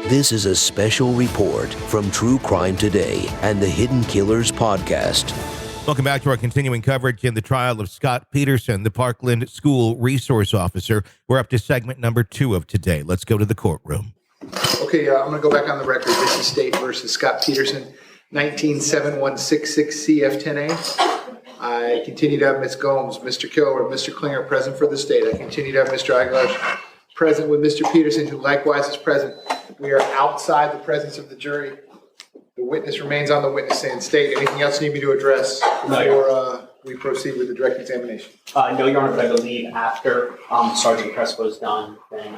This is a special report from True Crime Today and the Hidden Killers podcast. Welcome back to our continuing coverage in the trial of Scot Peterson, the Parkland School resource officer. We're up to segment number 2 of today. Let's go to the courtroom. Okay, I'm going to go back on the record. This is State versus Scot Peterson, 197166 CF10A. I continue to have Ms. Gomes, Mr. Kilroy, Mr. Klinger present for the state. I continue to have Mr. Aguilar present with Mr. Peterson, who likewise is present. We are outside the presence of the jury. The witness remains on the witness stand. State, anything else you need me to address before we proceed with the direct examination? No, Your Honor, but I believe after Sergeant Crespo's done, then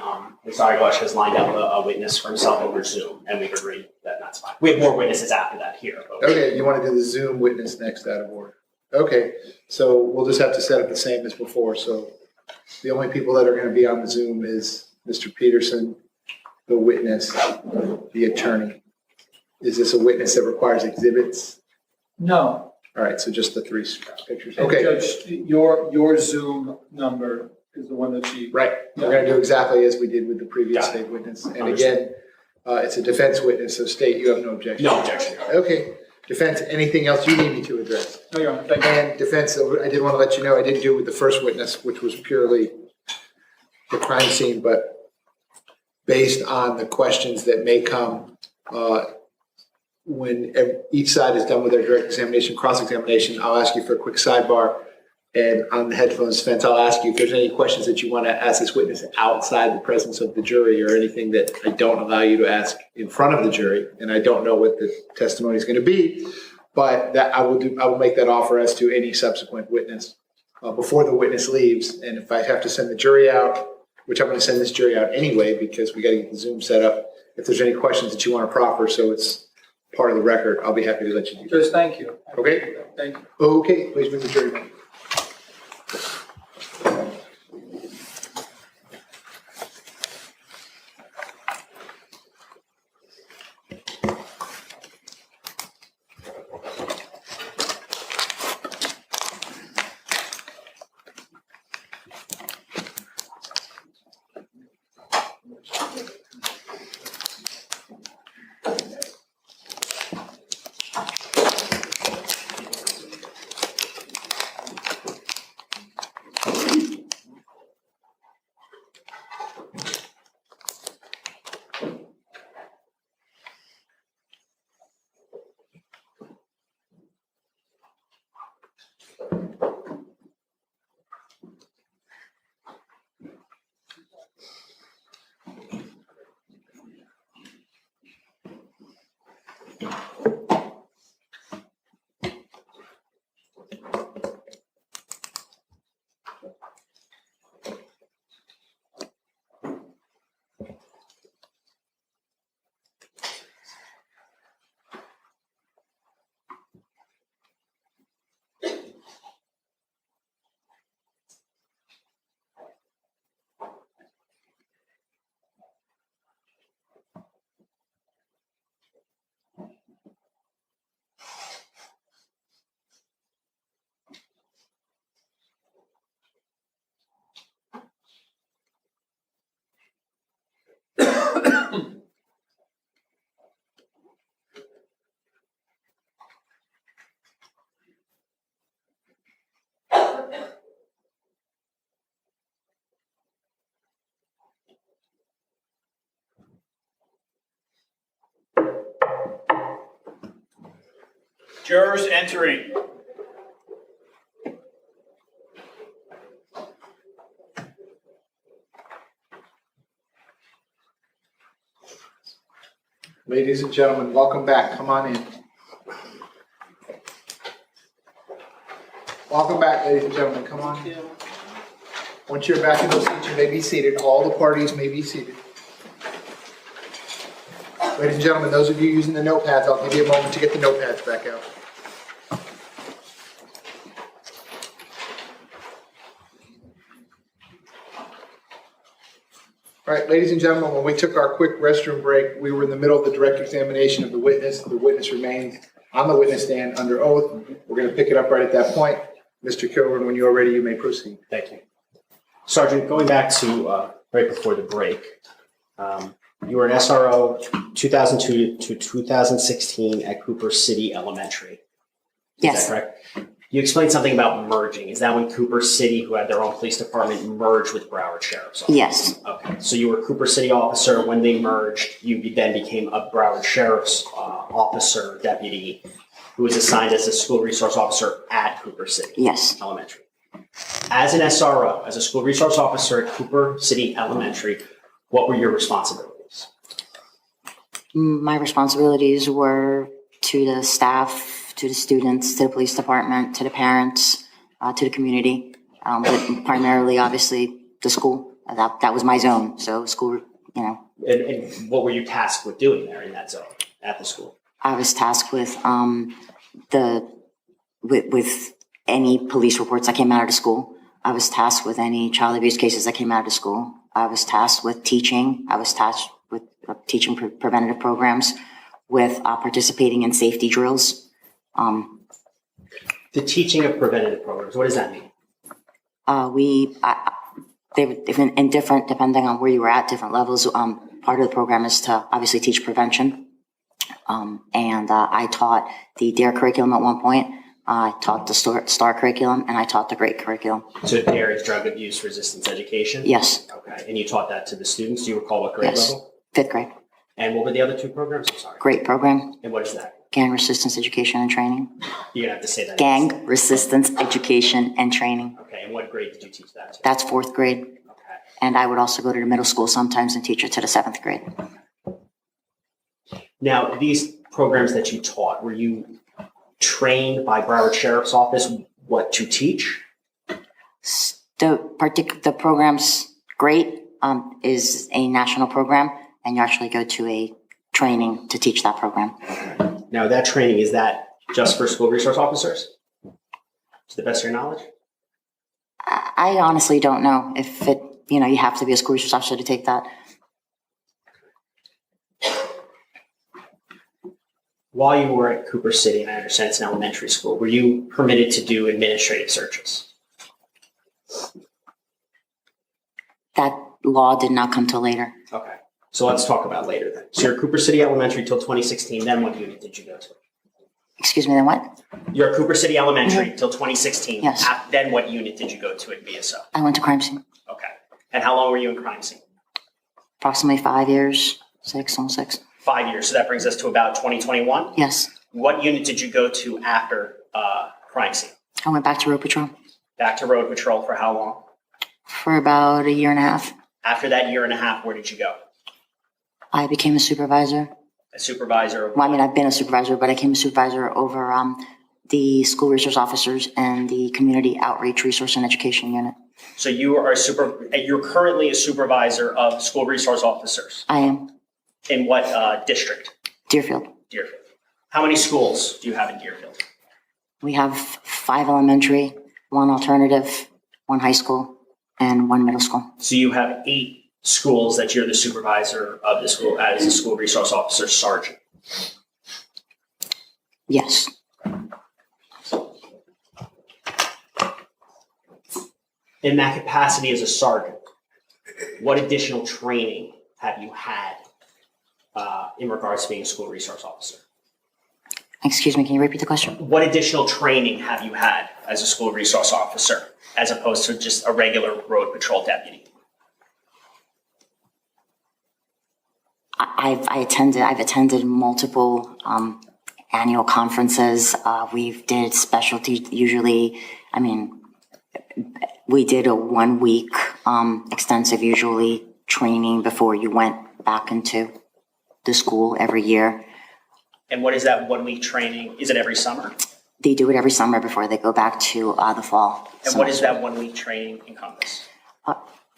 Mr. Aguilar has lined up a witness for himself over Zoom, and we've agreed that that's fine. We have more witnesses after that here. Okay, you want to do the Zoom witness next out of order. Okay, so we'll just have to set it the same as before. So the only people that are going to be on the Zoom is Mr. Peterson, the witness, the attorney. Is this a witness that requires exhibits? No. All right, so just the 3 pictures. And Okay. Judge, your Zoom number is the one that she... Right. Yeah. We're going to do exactly as we did with the previous Got it. state witness. And Understood. again, it's a defense witness, so state, you have no objection. No objection, Your Honor. Okay. Defense, anything else you need me to address? No, Your Honor, thank you. And defense, I did want to let you know I didn't do it with the first witness, which was purely the crime scene, but based on the questions that may come when each side is done with their direct examination, cross-examination, I'll ask you for a quick sidebar. And on the headphones defense, I'll ask you if there's any questions that you want to ask this witness outside the presence of the jury or anything that I don't allow you to ask in front of the jury. And I don't know what the testimony is going to be, but that I will make that offer as to any subsequent witness before the witness leaves. And if I have to send the jury out, which I'm going to send this jury out anyway because we got to get the Zoom set up. If there's any questions that you want to proffer, so it's part of the record, I'll be happy to let you do that. Judge, thank you. Okay? Thank you. Okay, please bring the jury back. Jurors entering. Ladies and gentlemen, welcome back. Come on in. Welcome back, ladies and gentlemen. Come on in. Once you're back in those seats, you may be seated. All the parties may be seated. Ladies and gentlemen, those of you using the notepads, I'll give you a moment to get the notepads back out. All right, ladies and gentlemen, when we took our quick restroom break, we were in the middle of the direct examination of the witness. The witness remains on the witness stand under oath. We're going to pick it up right at that point. Mr. Kilburn, when you are ready, you may proceed. Thank you. Sergeant, going back to right before the break. You were an SRO 2002 to 2016 at Cooper City Elementary. Yes. Is that correct? You explained something about merging. Is that when Cooper City, who had their own police department, merged with Broward Sheriff's Office? Yes. Okay. So you were a Cooper City officer. When they merged, you then became a Broward Sheriff's officer, deputy, who was assigned as a school resource officer at Cooper City Yes. Elementary. As an SRO, as a school resource officer at Cooper City Elementary, what were your responsibilities? My responsibilities were to the staff, to the students, to the police department, to the parents, to the community, but primarily, obviously, the school. That was my zone. So school, And what were you tasked with doing there in that zone at the school? I was tasked with with any police reports that came out of the school. I was tasked with any child abuse cases that came out of the school. I was tasked with teaching. I was tasked with teaching preventative programs, with participating in safety drills. The teaching of preventative programs, what does that mean? They were in different, depending on where you were at, different levels. Part of the program is to obviously teach prevention. And I taught the DARE curriculum at one point. I taught the STAR curriculum, and I taught the GREAT curriculum. So DARE is drug abuse resistance education? Yes. Okay. And you taught that to the students? Do you recall what grade Yes. level? 5th grade. And what were the other two programs? I'm sorry. GREAT program, And what is that? gang resistance education and training. You're going to have to say that. Gang resistance education and training. Okay. And what grade did you teach that to? That's 4th grade. Okay. And I would also go to the middle school sometimes and teach it to the 7th grade. Now, these programs that you taught, were you trained by Broward Sheriff's Office what to teach? The program's GREAT is a national program, and you actually go to a training to teach that program. Now, that training, is that just for school resource officers? To the best of your knowledge? I honestly don't know if it, you have to be a school resource officer to take that. While you were at Cooper City, and I understand it's an elementary school, were you permitted to do administrative searches? That law did not come till later. Okay. So let's talk about later then. So you're at Cooper City Elementary till 2016. Then what unit did you go to? Excuse me, then what? You're at Cooper City Elementary till 2016. Yes. Then what unit did you go to at BSO? I went to crime scene. Okay. And how long were you in crime scene? Approximately 5 years, almost 6. 5 years. So that brings us to about 2021. Yes. What unit did you go to after crime scene? I went back to road patrol Back to road patrol for how long? for about a year and a half. After that year and a half, where did you go? I became a supervisor. A supervisor of Well, I mean, I've been a supervisor, but I became a supervisor over the school resource officers and the community outreach resource and education unit. So you are you're currently a supervisor of school resource officers. I am. In what district? Deerfield. Deerfield. How many schools do you have in Deerfield? We have 5 elementary, 1 alternative, 1 high school, and 1 middle school. So you have 8 schools that you're the supervisor of the school as a school resource officer sergeant. Yes. In that capacity as a sergeant, what additional training have you had in regards to being a school resource officer? Excuse me, can you repeat the question? What additional training have you had as a school resource officer as opposed to just a regular road patrol deputy? I've attended multiple annual conferences. We've did specialty, usually, I mean, we did a 1 week extensive usually training before you went back into the school every year. And what is that 1 week training? Is it every summer? They do it every summer before they go back to the fall. And what does that 1 week training encompass?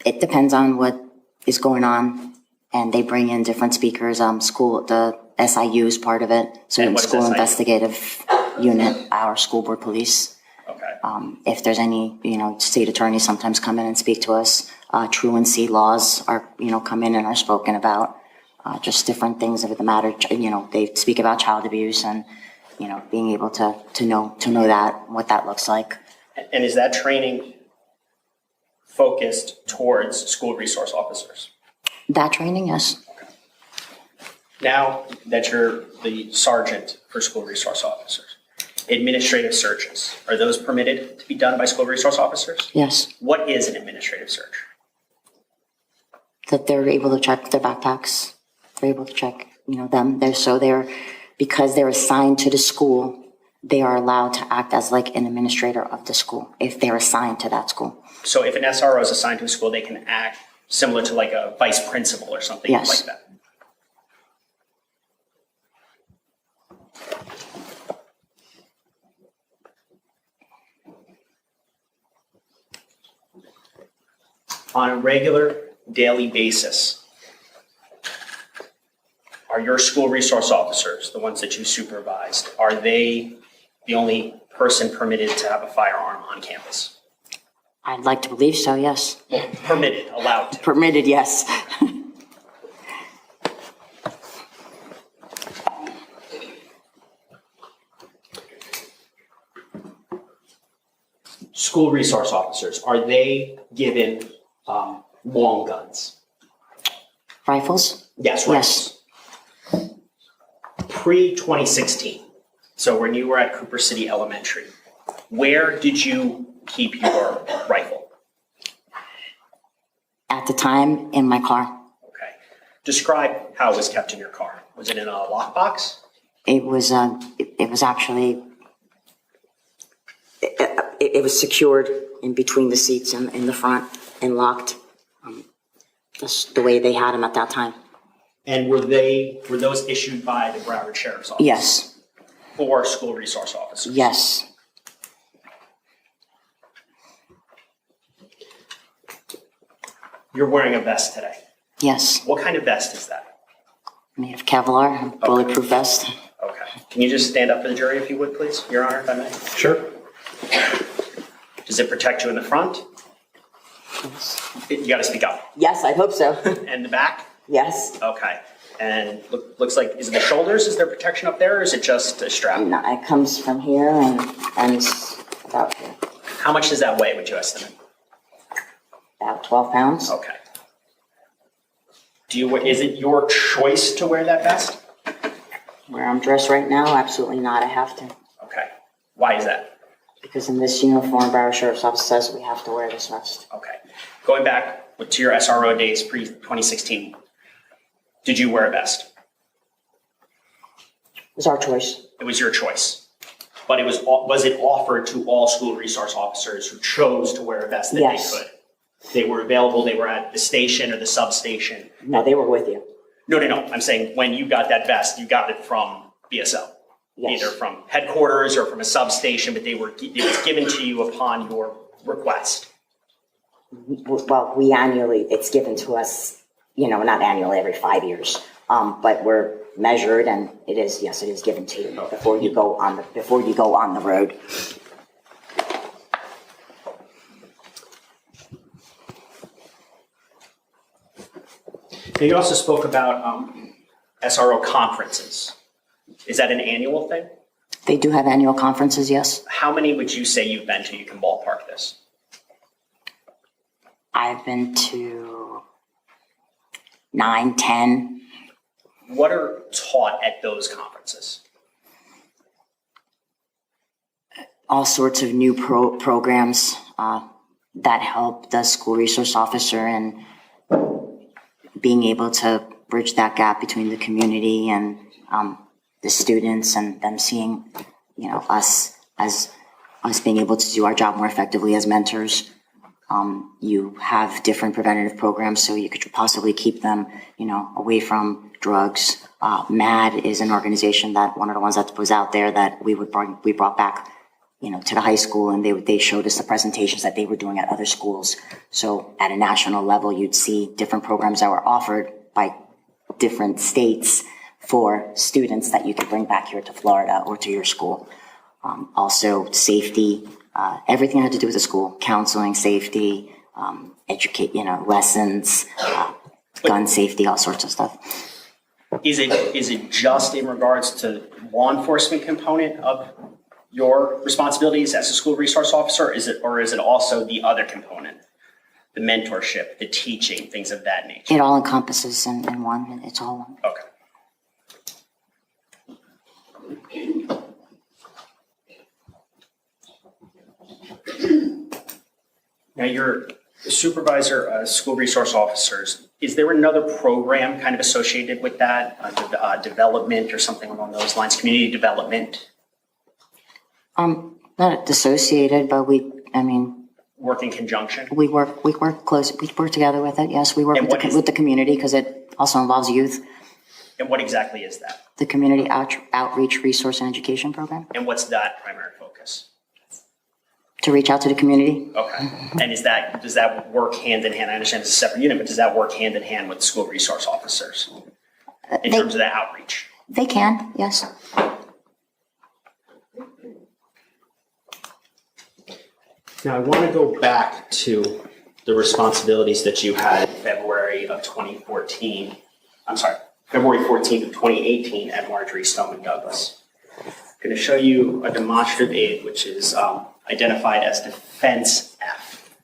It depends on what is going on, and they bring in different speakers. The SIU is part of it, so And what is school SIU? investigative unit, our school board police. Okay. If there's any, state attorneys sometimes come in and speak to us. Truancy laws are, come in and are spoken about. Just different things of the matter. They speak about child abuse and, being able to know that, what that looks like. And is that training focused towards school resource officers? That training, yes. Now that you're the sergeant for school resource officers, administrative searches, are those permitted to be done by school resource officers? Yes. What is an administrative search? That they're able to check their backpacks. They're able to check, them. Because they're assigned to the school, they are allowed to act as like an administrator of the school if they're assigned to that school. So if an SRO is assigned to a school, they can act similar to like a vice principal or something Yes. like that. On a regular daily basis, are your school resource officers, the ones that you supervised, are they the only person permitted to have a firearm on campus? I'd like to believe so, yes. Permitted, allowed to. Permitted, yes. School resource officers, are they given long guns? Rifles? Yes, rifles. Yes. Pre-2016, so when you were at Cooper City Elementary, where did you keep your rifle? At the time, in my car. Okay. Describe how it was kept in your car. Was it in a lockbox? It was actually, it was secured in between the seats and in the front and locked. That's the way they had them at that time. And were those issued by the Broward Sheriff's Office? Yes. For school resource officers? Yes. You're wearing a vest today. Yes. What kind of vest is that? Made of Kevlar, bulletproof vest. Okay. Can you just stand up for the jury if you would, please, Your Honor, if I may? Sure. Does it protect you in the front? Yes. You got to speak up. Yes, I hope so. And the back? Yes. Okay. And looks like, is it the shoulders? Is there protection up there, or is it just a strap? No, it comes from here and about here. How much does that weigh, would you estimate? About 12 pounds. Okay. Is it your choice to wear that vest? Where I'm dressed right now, absolutely not. I have to. Okay. Why is that? Because in this uniform, Broward Sheriff's Office says we have to wear this vest. Okay. Going back to your SRO days pre-2016, did you wear a vest? It was our choice. It was your choice. But was it offered to all school resource officers who chose to wear a vest that Yes. they could? They were available, they were at the station or the substation? No, they were with you. No. I'm saying when you got that vest, you got it from BSO. Yes. Either from headquarters or from a substation, but it was given to you upon your request. Well, it's given to us, not annually, every 5 years. But we're measured and it is given to you before you go on the road. Now, you also spoke about SRO conferences. Is that an annual thing? They do have annual conferences, yes. How many would you say you've been to? You can ballpark this. I've been to 9, 10. What are taught at those conferences? All sorts of new programs that help the school resource officer in being able to bridge that gap between the community and the students, and them seeing, us being able to do our job more effectively as mentors. You have different preventative programs so you could possibly keep them, away from drugs. MAD is an organization that one of the ones that was out there that we brought back, to the high school, and they showed us the presentations that they were doing at other schools. So at a national level, you'd see different programs that were offered by different states for students that you could bring back here to Florida or to your school. Also safety, everything had to do with the school, counseling, safety, educate, lessons, gun safety, all sorts of stuff. Is it just in regards to law enforcement component of your responsibilities as a school resource officer? Or is it also the other component? the mentorship, the teaching, things of that nature? It all encompasses in one. It's all one. Okay. Now, you're the supervisor, school resource officers. Is there another program kind of associated with that, development or something along those lines, community development? Not associated, but Work in conjunction? we work close. We work together with it. Yes, we work And with what is- with the community because it also involves youth. And what exactly is that? The community outreach resource and education program And what's that primary focus? to reach out to the community. Okay. And does that work hand in hand? I understand it's a separate unit, but does that work hand in hand with the school resource officers in terms of the outreach? They can, yes. Now, I want to go back to the responsibilities that you had in February of 2014. I'm sorry, February 14th of 2018 at Marjorie Stoneman Douglas. I'm going to show you a demonstrative aid, which is identified as Defense F.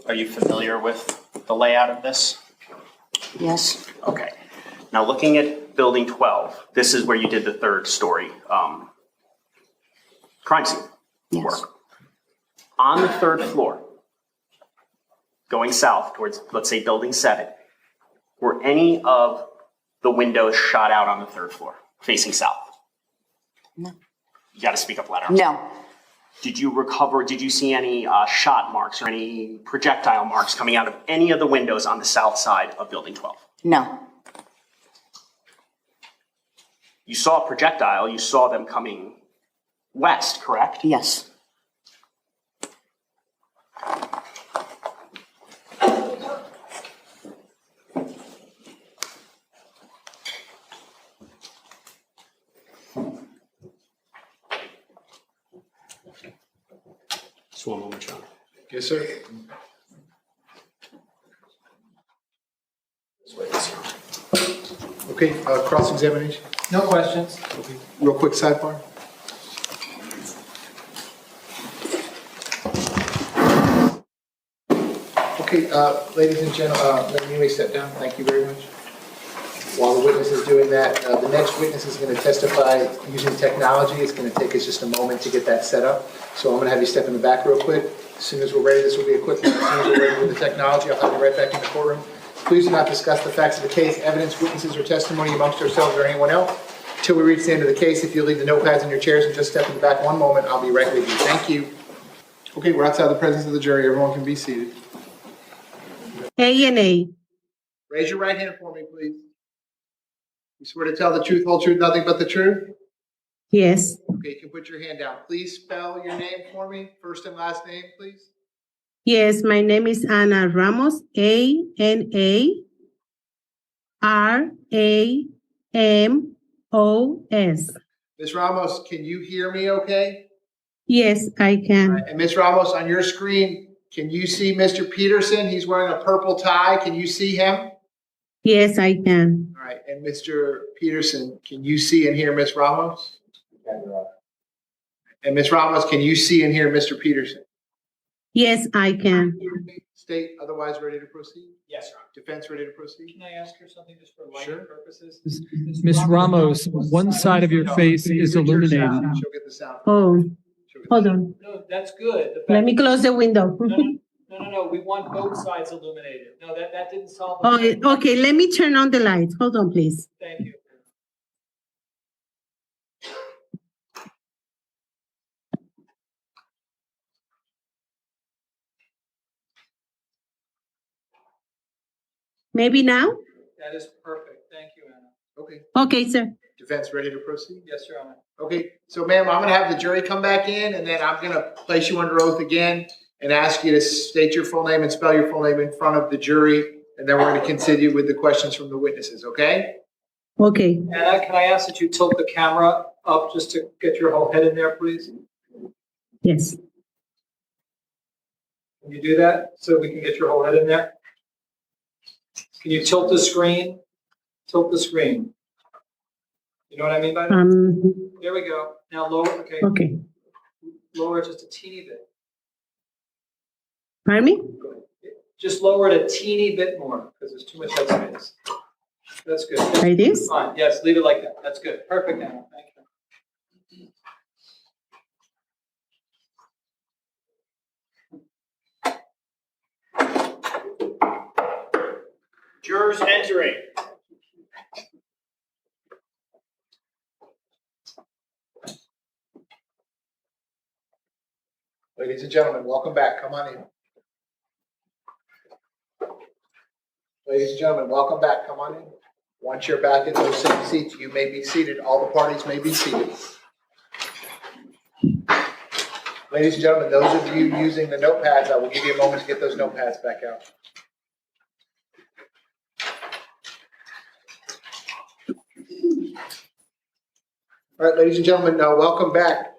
Are you familiar with the layout of this? Yes. Okay. Now, looking at building 12, this is where you did the third story crime scene Yes. work. On the third floor, going south towards, let's say, building 7, were any of the windows shot out on the third floor, facing south? No. You got to speak up louder. No. Did you see any shot marks or any projectile marks coming out of any of the windows on the south side of building 12? No. You saw a projectile, you saw them coming west, correct? Yes. Just one moment, John. Yes, sir. Okay, cross-examination. No questions. Okay. Real quick sidebar. Okay, ladies and gentlemen, let me step down. Thank you very much. While the witness is doing that, the next witness is going to testify using technology. It's going to take us just a moment to get that set up. So I'm going to have you step in the back real quick. As soon as we're ready, this will be a quick one. As soon as we're ready with the technology, I'll have you right back in the courtroom. Please do not discuss the facts of the case, evidence, witnesses, or testimony amongst yourselves or anyone else until we reach the end of the case. If you leave the notepads in your chairs and just step in the back one moment, I'll be right with you. Thank you. Okay, we're outside the presence of the jury. Everyone can be seated. A&A. Raise your right hand for me, please. You swear to tell the truth, whole truth, nothing but the truth? Yes. Okay, you can put your hand down. Please spell your name for me, first and last name, please. Yes, my name is Ana Ramos, A-N-A-R-A-M-O-S. Ms. Ramos, can you hear me okay? Yes, I can. And Ms. Ramos, on your screen, can you see Mr. Peterson? He's wearing a purple tie. Can you see him? Yes, I can. All right, and Mr. Peterson, can you see and hear Ms. Ramos? And Ms. Ramos, can you see and hear Mr. Peterson? Yes, I can. State otherwise ready to proceed? Yes, Your Honor. Defense ready to proceed? Can I ask her something just for Sure. lighting purposes? Miss Ramos, one side of your face is illuminated. She'll get the sound. Oh, She'll get hold the on. No, that's good. The fact Let me close the window. No, we want both sides illuminated. No, that didn't solve Oh, it. okay, let me turn on the light. Hold on, please. Thank you. Maybe now? That is perfect. Thank you, Anna. Okay, Okay, sir. defense ready to proceed? Yes, Your Honor. Okay, so ma'am, I'm gonna have the jury come back in and then I'm gonna place you under oath again and ask you to state your full name and spell your full name in front of the jury. And then we're gonna continue with the questions from the witnesses, okay? Okay. Anna, can I ask that you tilt the camera up just to get your whole head in there, please? Yes. Can you do that so we can get your whole head in there? Can you tilt the screen? Tilt the screen. You know what I mean by that? There we go. Now lower, okay. Okay. lower it just a teeny bit. Pardon me? Just lower it a teeny bit more because there's too much headspace. That's good. Like this? Fine. Yes, leave it like that. That's good. Perfect, Anna. Thank you. Jurors entering. Ladies and gentlemen, welcome back. Come on in. Ladies and gentlemen, welcome back. Come on in. Once you're back in those same seats, you may be seated. All the parties may be seated. Ladies and gentlemen, those of you using the notepads, I will give you a moment to get those notepads back out. All right, ladies and gentlemen, welcome back.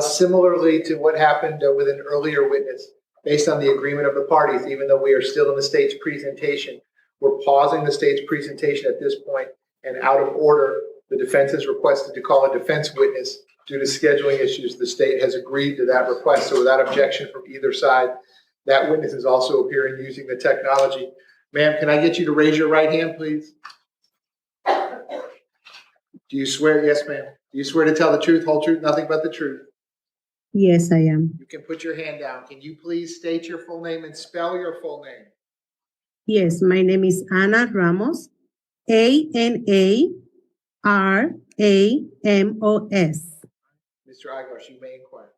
Similarly to what happened with an earlier witness, based on the agreement of the parties, even though we are still in the state's presentation, we're pausing the state's presentation at this point, and out of order, the defense has requested to call a defense witness due to scheduling issues. The state has agreed to that request, so without objection from either side, that witness is also appearing using the technology. Ma'am, can I get you to raise your right hand, please? Do you swear? Yes, ma'am. Do you swear to tell the truth, whole truth, nothing but the truth? Yes, I am. You can put your hand down. Can you please state your full name and spell your full name? Yes, my name is Ana Ramos, ANARAMOS. Mr. Igars, you may inquire.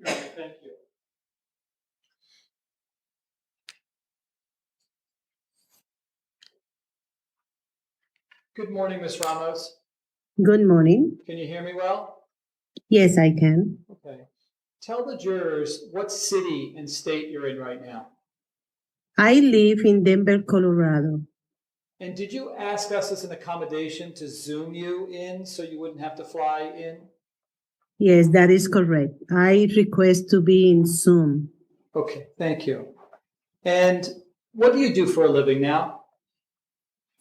Thank you. Good morning, Ms. Ramos. Good morning. Can you hear me well? Yes, I can. Okay. Tell the jurors what city and state you're in right now. I live in Denver, Colorado. And did you ask us as an accommodation to Zoom you in so you wouldn't have to fly in? Yes, that is correct. I request to be in Zoom. Okay, thank you. And what do you do for a living now?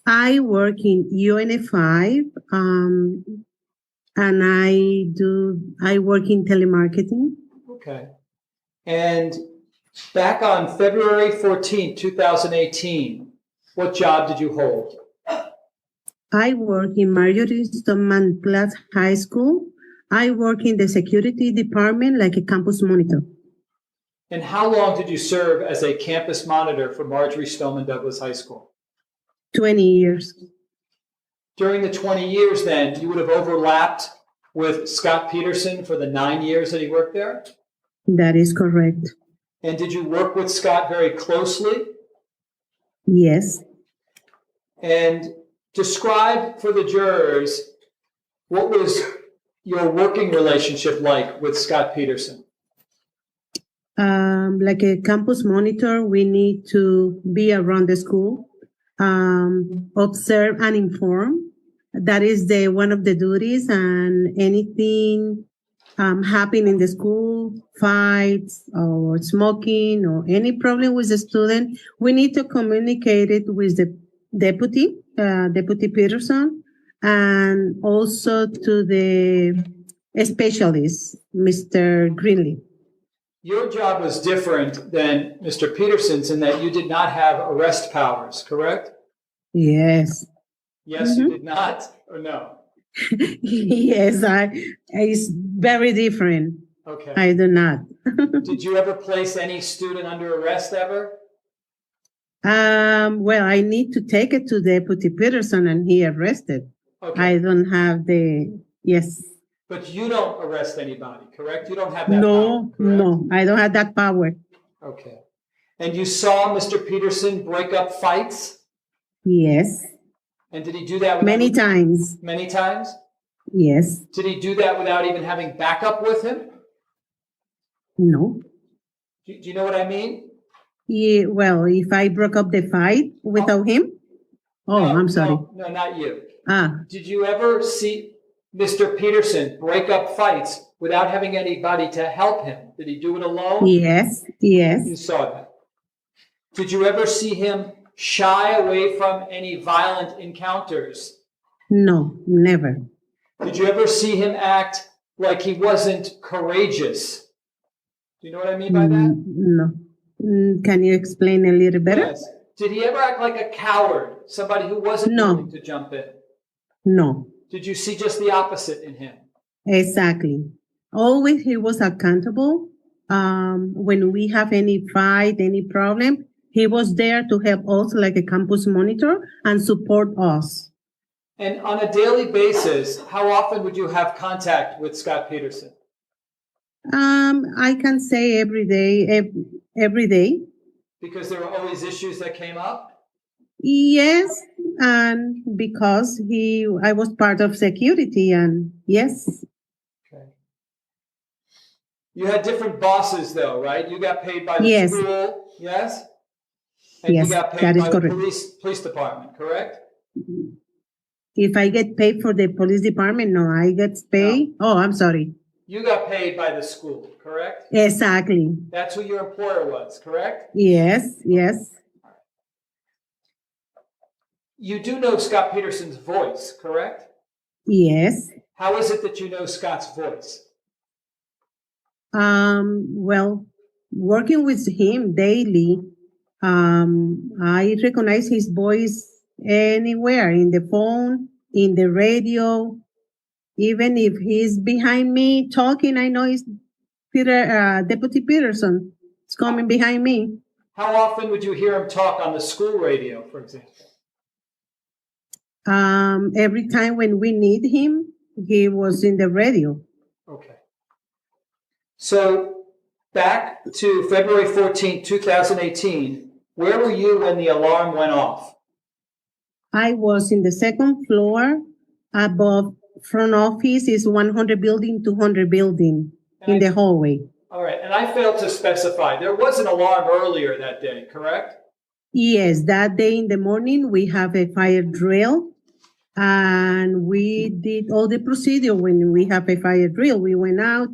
I work in UNF5, and I work in telemarketing. Okay. And back on February 14, 2018, what job did you hold? I work in Marjorie Stoneman Platts High School. I work in the security department like a campus monitor. And how long did you serve as a campus monitor for Marjorie Stoneman Douglas High School? 20 years. During the 20 years then, you would have overlapped with Scot Peterson for the 9 years that he worked there? That is correct. And did you work with Scott very closely? Yes. And describe for the jurors, what was your working relationship like with Scot Peterson? Like a campus monitor, we need to be around the school, observe and inform. That is one of the duties, and anything happen in the school, fights or smoking or any problem with the student, we need to communicate it with the Deputy Peterson, and also to the specialist, Mr. Greenlee. Your job was different than Mr. Peterson's in that you did not have arrest powers, correct? Yes. Yes, you did not, or no? Yes, it's very different. Okay. I do not. Did you ever place any student under arrest ever? Well, I need to take it to Deputy Peterson and he arrested. Okay. I don't have yes. But you don't arrest anybody, correct? You don't have that No, power, correct? no, I don't have that power. Okay. And you saw Mr. Peterson break up fights? Yes. And did he do that Many times? Many times? Yes. Did he do that without even having backup with him? No. Do you know what I mean? Yeah, well, if I broke up the fight without him? Oh, No, I'm sorry. No, not you. Ah, Did you ever see Mr. Peterson break up fights without having anybody to help him? Did he do it alone? yes, yes. You saw that. Did you ever see him shy away from any violent encounters? No, never. Did you ever see him act like he wasn't courageous Do you know what I mean by that? No. Can you explain a little better? Yes. Did he ever act like a coward? Somebody who wasn't No. willing to jump in? No. Did you see just the opposite in him? Exactly. Always he was accountable. When we have any fight, any problem, he was there to help us like a campus monitor and support us. And on a daily basis, how often would you have contact with Scot Peterson? I can say every day, every day. Because there were always issues that came up? Yes, and because I was part of security, and yes. Okay. You had different bosses, though, right? You got paid by the Yes. school, yes? And Yes, you got that paid is by the correct. police department, correct? If I get paid for the police department, no, I get paid. Oh, I'm sorry. You got paid by the school, correct? Exactly. That's who your employer was, correct? Yes, yes. You do know Scot Peterson's voice, correct? Yes. How is it that you know Scott's voice? Well, working with him daily, I recognize his voice anywhere, in the phone, in the radio. Even if he's behind me talking, I know it's Deputy Peterson. It's coming behind me. How often would you hear him talk on the school radio, for example? Every time when we need him, he was in the radio. Okay. So back to February 14, 2018, where were you when the alarm went off? I was in the second floor above front office is 100 building, 200 building in the hallway. All right. And I failed to specify. There was an alarm earlier that day, correct? Yes, that day in the morning, we have a fire drill. And we did all the procedure when we have a fire drill. We went out,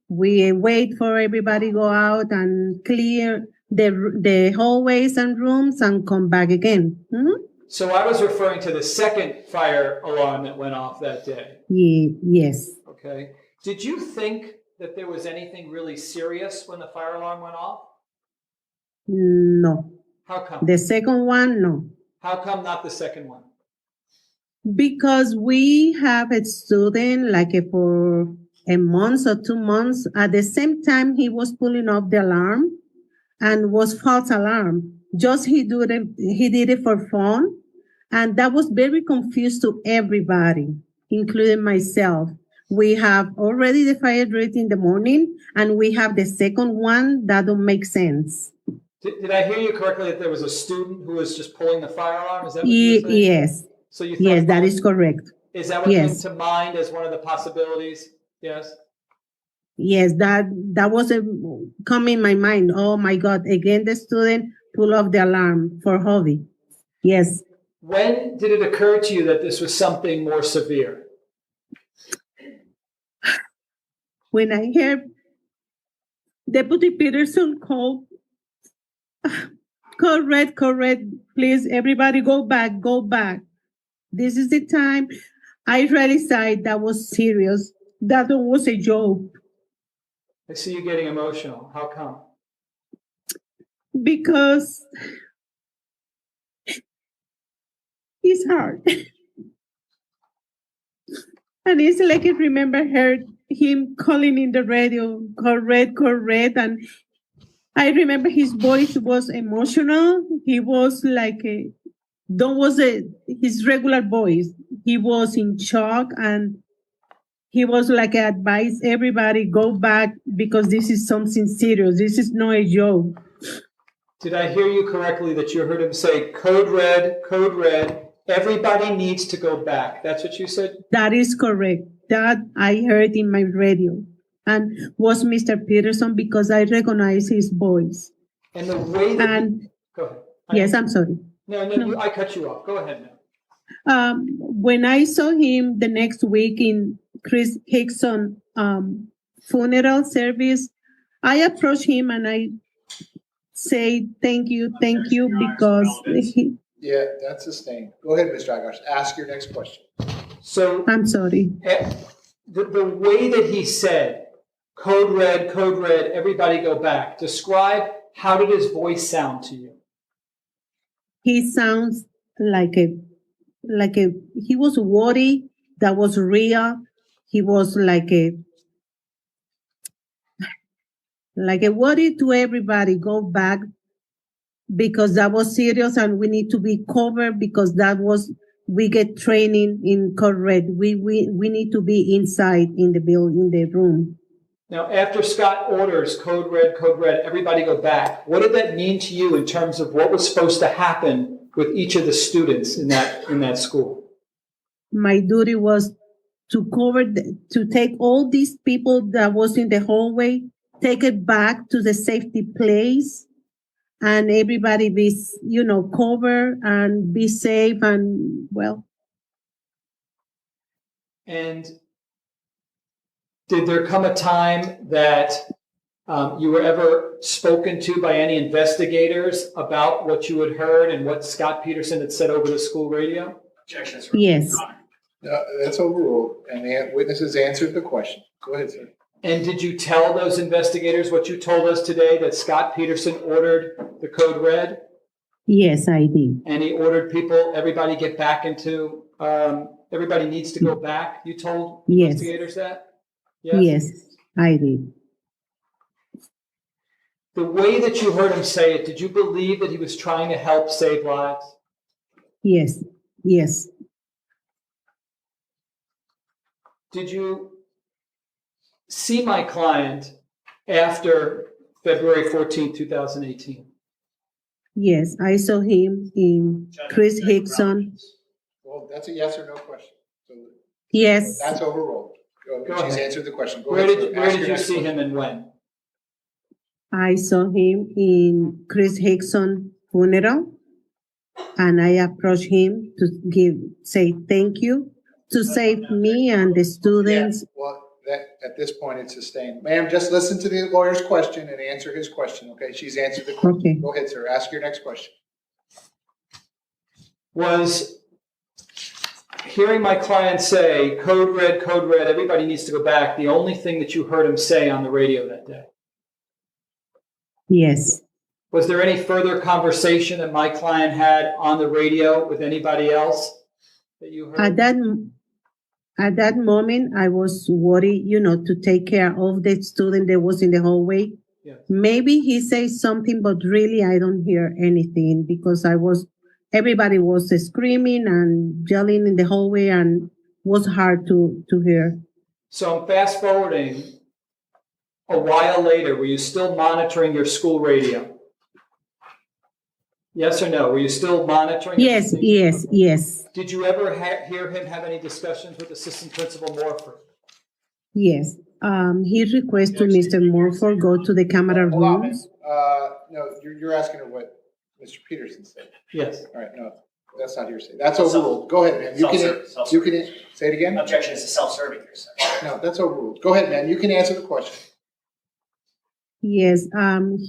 we wait for everybody go out and clear the hallways and rooms and come back again. Mm-hmm. So I was referring to the second fire alarm that went off that day. Yes. Okay. Did you think that there was anything really serious when the fire alarm went off? No. How come? The second one, no. How come not the second one? Because we have a student like for a month or 2 months. At the same time, he was pulling off the alarm and was false alarm. Just he did it for fun. And that was very confused to everybody, including myself. We have already the fire drill in the morning, and we have the second one that don't make sense. Did I hear you correctly that there was a student who was just pulling the fire alarm? Is that what you were saying? Yes. So you Yes, that is correct. Is that what came to mind as one of the possibilities? Yes. Yes, that was come in my mind. Oh my God! Again, the student pull off the alarm for hobby. Yes. When did it occur to you that this was something more severe? When I heard Deputy Peterson call, correct, please, everybody go back. This is the time. I realized that was serious. That was a joke. I see you getting emotional. How come? Because it's hard. And it's like I remember him calling in the radio, correct. And I remember his voice was emotional. He was like his regular voice. He was in shock, and he was like advise everybody go back because this is something serious. This is not a joke. Did I hear you correctly that you heard him say code red, everybody needs to go back? That's what you said? That is correct. That I heard in my radio, and was Mr. Peterson because I recognize his voice. And the way that go ahead. Yes, I'm sorry. No, I cut you off. Go ahead now. When I saw him the next week in Chris Hickson funeral service, I approached him and I say thank you because Yeah, that's sustained. Go ahead, Ms. Dragash. Ask your next question. So I'm sorry. The way that he said code red, everybody go back. Describe, how did his voice sound to you? He sounds like he was worried. That was real. He was like a worry to everybody, go back, because that was serious and we need to be covered, because we get training in code red. We need to be inside in the room. Now, after Scott orders code red, everybody go back. What did that mean to you in terms of what was supposed to happen with each of the students in that school? My duty was to to take all these people that was in the hallway, take it back to the safety place, and everybody be, covered and be safe and well. And did there come a time that you were ever spoken to by any investigators about what you had heard and what Scot Peterson had said over the school radio? Objections. Yes. That's overruled, and the witnesses answered the question. Go ahead, sir. And did you tell those investigators what you told us today, that Scot Peterson ordered the code red? Yes, I did. And he ordered everybody get back into, everybody needs to go back? You told investigators that? Yes, I did. The way that you heard him say it, did you believe that he was trying to help save lives? Yes. Did you see my client after February 14, 2018? Yes, I saw him in Chris Hickson. Well, that's a yes or no question. So Yes. that's overruled. Go She's ahead. answered the question. Go Where ahead, did sir. you see him and when? I saw him in Chris Hickson funeral, and I approached him to say thank you, to save me and the students. Yeah, well, at this point, it's sustained. Ma'am, just listen to the lawyer's question and answer his question, okay? She's answered the question. Okay. Go ahead, sir. Ask your next question. Was hearing my client say, code red, everybody needs to go back, the only thing that you heard him say on the radio that day? Yes. Was there any further conversation that my client had on the radio with anybody else that you heard? At that moment, I was worried, to take care of the student that was in the hallway. Yes. Maybe he says something, but really I don't hear anything, because everybody was screaming and yelling in the hallway, and was hard to hear. So I'm fast forwarding a while later. Were you still monitoring your school radio? Yes or no? Were you still monitoring? Yes. Did you ever hear him have any discussions with Assistant Principal Morford? Yes. He requested Mr. Morford go to the camera Hold on, rooms. no, you're asking her what Mr. Peterson said. Yes. All right, no, that's not hearsay. That's overruled. Go ahead, ma'am. You can say it again? Objection is a self-serving hearsay. No, that's overruled. Go ahead, ma'am. You can answer the question. Yes.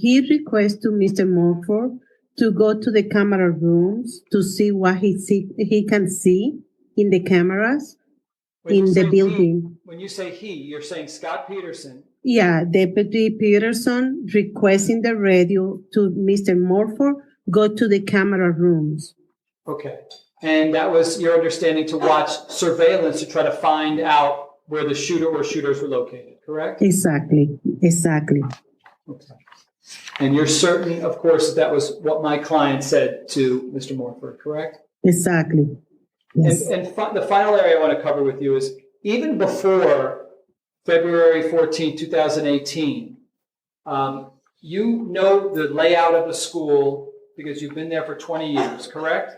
He requested Mr. Morford to go to the camera rooms to see what he can see in the cameras in the building. When you say he, you're saying Scot Peterson. Yeah, Deputy Peterson requesting the radio to Mr. Morford go to the camera rooms. Okay. And that was your understanding, to watch surveillance to try to find out where the shooter or shooters were located, correct? Exactly. Okay. And you're certain, of course, that was what my client said to Mr. Morford, correct? Exactly. Yes. And the final area I want to cover with you is, even before February 14, 2018, you know the layout of the school because you've been there for 20 years, correct?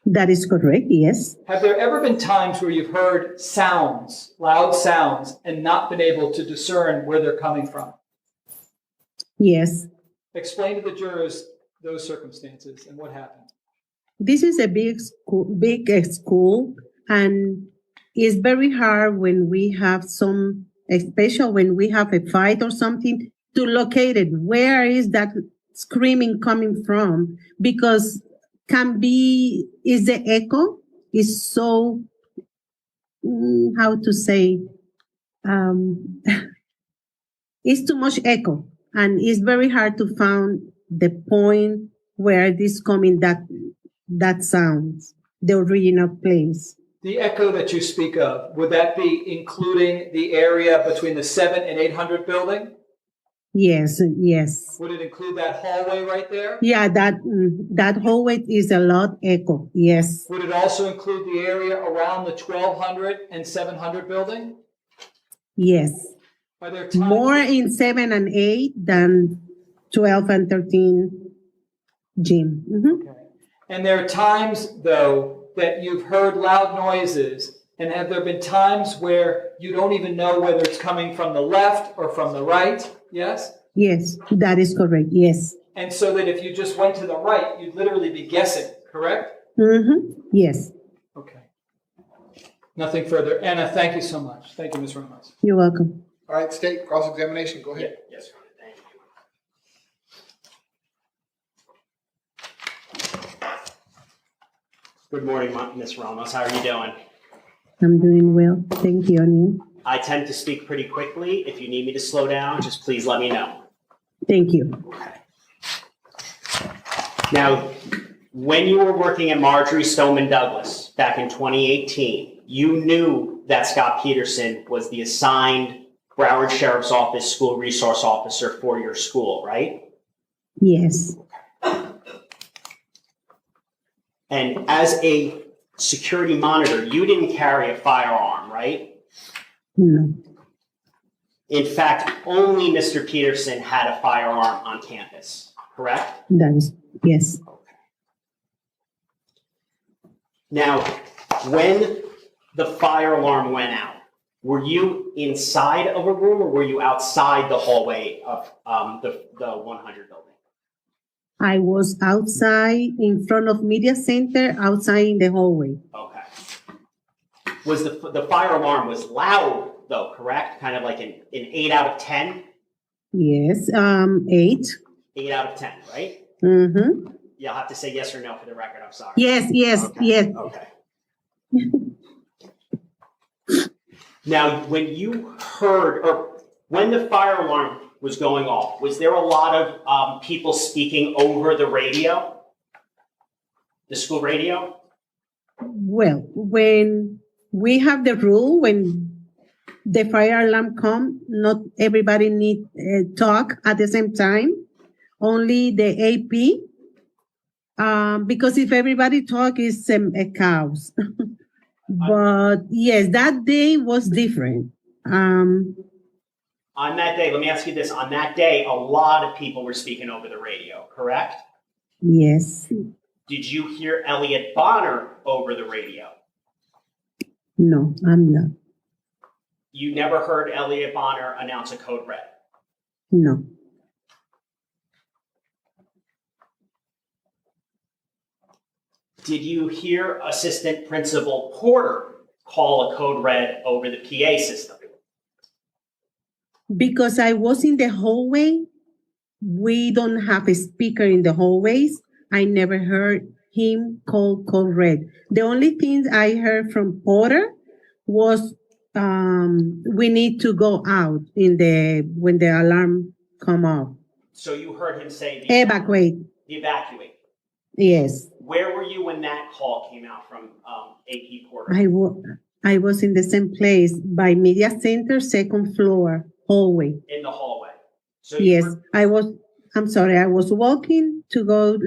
That is correct, yes. Have there ever been times where you've heard sounds, loud sounds, and not been able to discern where they're coming from? Yes. Explain to the jurors those circumstances and what happened. This is a big school, and it's very hard when we have especially when we have a fight or something, to locate it. Where is that screaming coming from? Because is the echo is so, how to say, it's too much echo, and it's very hard to find the point where this coming that sounds, the original place. The echo that you speak of, would that be including the area between the 7 and 800 building? Yes, yes. Would it include that hallway right there? Yeah, that hallway is a lot echo. Yes. Would it also include the area around the 1200 and 700 building? Yes. Are there times More in 7 and 8 than 12 and 13, Jim. Mhm. Okay. And there are times, though, that you've heard loud noises, and have there been times where you don't even know whether it's coming from the left or from the right? Yes? Yes, that is correct. Yes. And so that if you just went to the right, you'd literally be guessing, correct? Mm-hmm. Yes. Okay. Nothing further. Anna, thank you so much. Thank you, Ms. Ramos. You're welcome. All right, state cross-examination, go ahead. Yes, Your Honor, thank you. Good morning, Ms. Ramos. How are you doing? I'm doing well. Thank you. And you? I tend to speak pretty quickly. If you need me to slow down, just please let me know. Thank you. Okay. Now, when you were working at Marjorie Stoneman Douglas back in 2018, you knew that Scot Peterson was the assigned Broward Sheriff's Office school resource officer for your school, right? Yes. And as a security monitor, you didn't carry a firearm, right? No. In fact, only Mr. Peterson had a firearm on campus, correct? That is, yes. Now, when the fire alarm went out, were you inside of a room or were you outside the hallway of the 100 building? I was outside in front of media center, outside in the hallway. Okay. Was the fire alarm was loud though, correct? Kind of like an 8 out of 10? Yes. 8. 8 out of 10, right? Mm-hmm. You'll have to say yes or no for the record. I'm sorry. Yes, yes, Okay. yes. Okay. Now, when you heard, or when the fire alarm was going off, was there a lot of people speaking over the radio? The school radio? Well, when we have the rule, when the fire alarm come, not everybody need talk at the same time. Only the AP. Because if everybody talk, it's a chaos. But yes, that day was different. On that day, let me ask you this. On that day, a lot of people were speaking over the radio, correct? Yes. Did you hear Elliot Bonner over the radio? No, I'm not. You never heard Elliot Bonner announce a code red? No. Did you hear Assistant Principal Porter call a code red over the PA system? Because I was in the hallway, we don't have a speaker in the hallways. I never heard him call code red. The only thing I heard from Porter was we need to go out when the alarm come off. So you heard him say Evacuate. Evacuate. Yes. Where were you when that call came out from AP Porter? I was in the same place by Media Center, second floor, hallway. In the hallway. So Yes, I was walking to go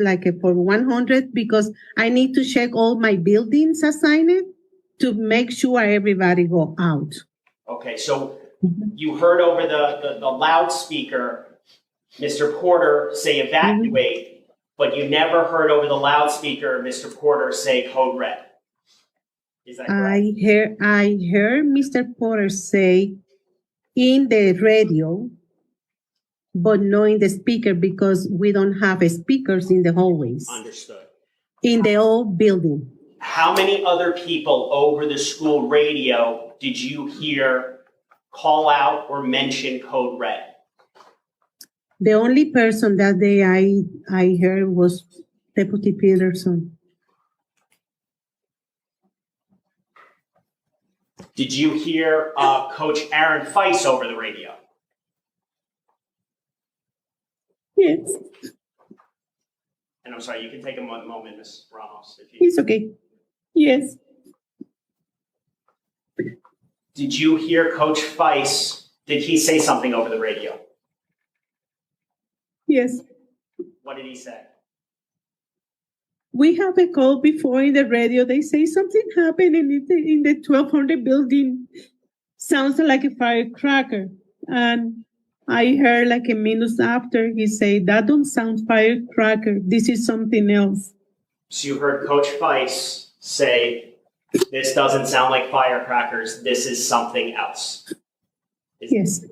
for 100 because I need to check all my buildings assigned to make sure everybody go out. Okay, so you heard over the loudspeaker, Mr. Porter say evacuate, but you never heard over the loudspeaker, Mr. Porter say code red. Is that correct? I heard Mr. Porter say in the radio, but not in the speaker because we don't have speakers in the hallways. Understood. In the old building. How many other people over the school radio did you hear call out or mention code red? The only person that day I heard was Deputy Peterson. Did you hear Coach Aaron Feiss over the radio? Yes, And I'm sorry, you can take a moment, Ms. Ramos, if you. it's okay. Yes, Did you hear Coach Feiss? Did he say something over the radio? yes. What did he say? We have a call before in the radio. They say something happened in the 1200 building. Sounds like a firecracker. And I heard like a minute after he said, that don't sound firecracker. This is something else. So you heard Coach Feiss say, this doesn't sound like firecrackers. This is something else. Yes.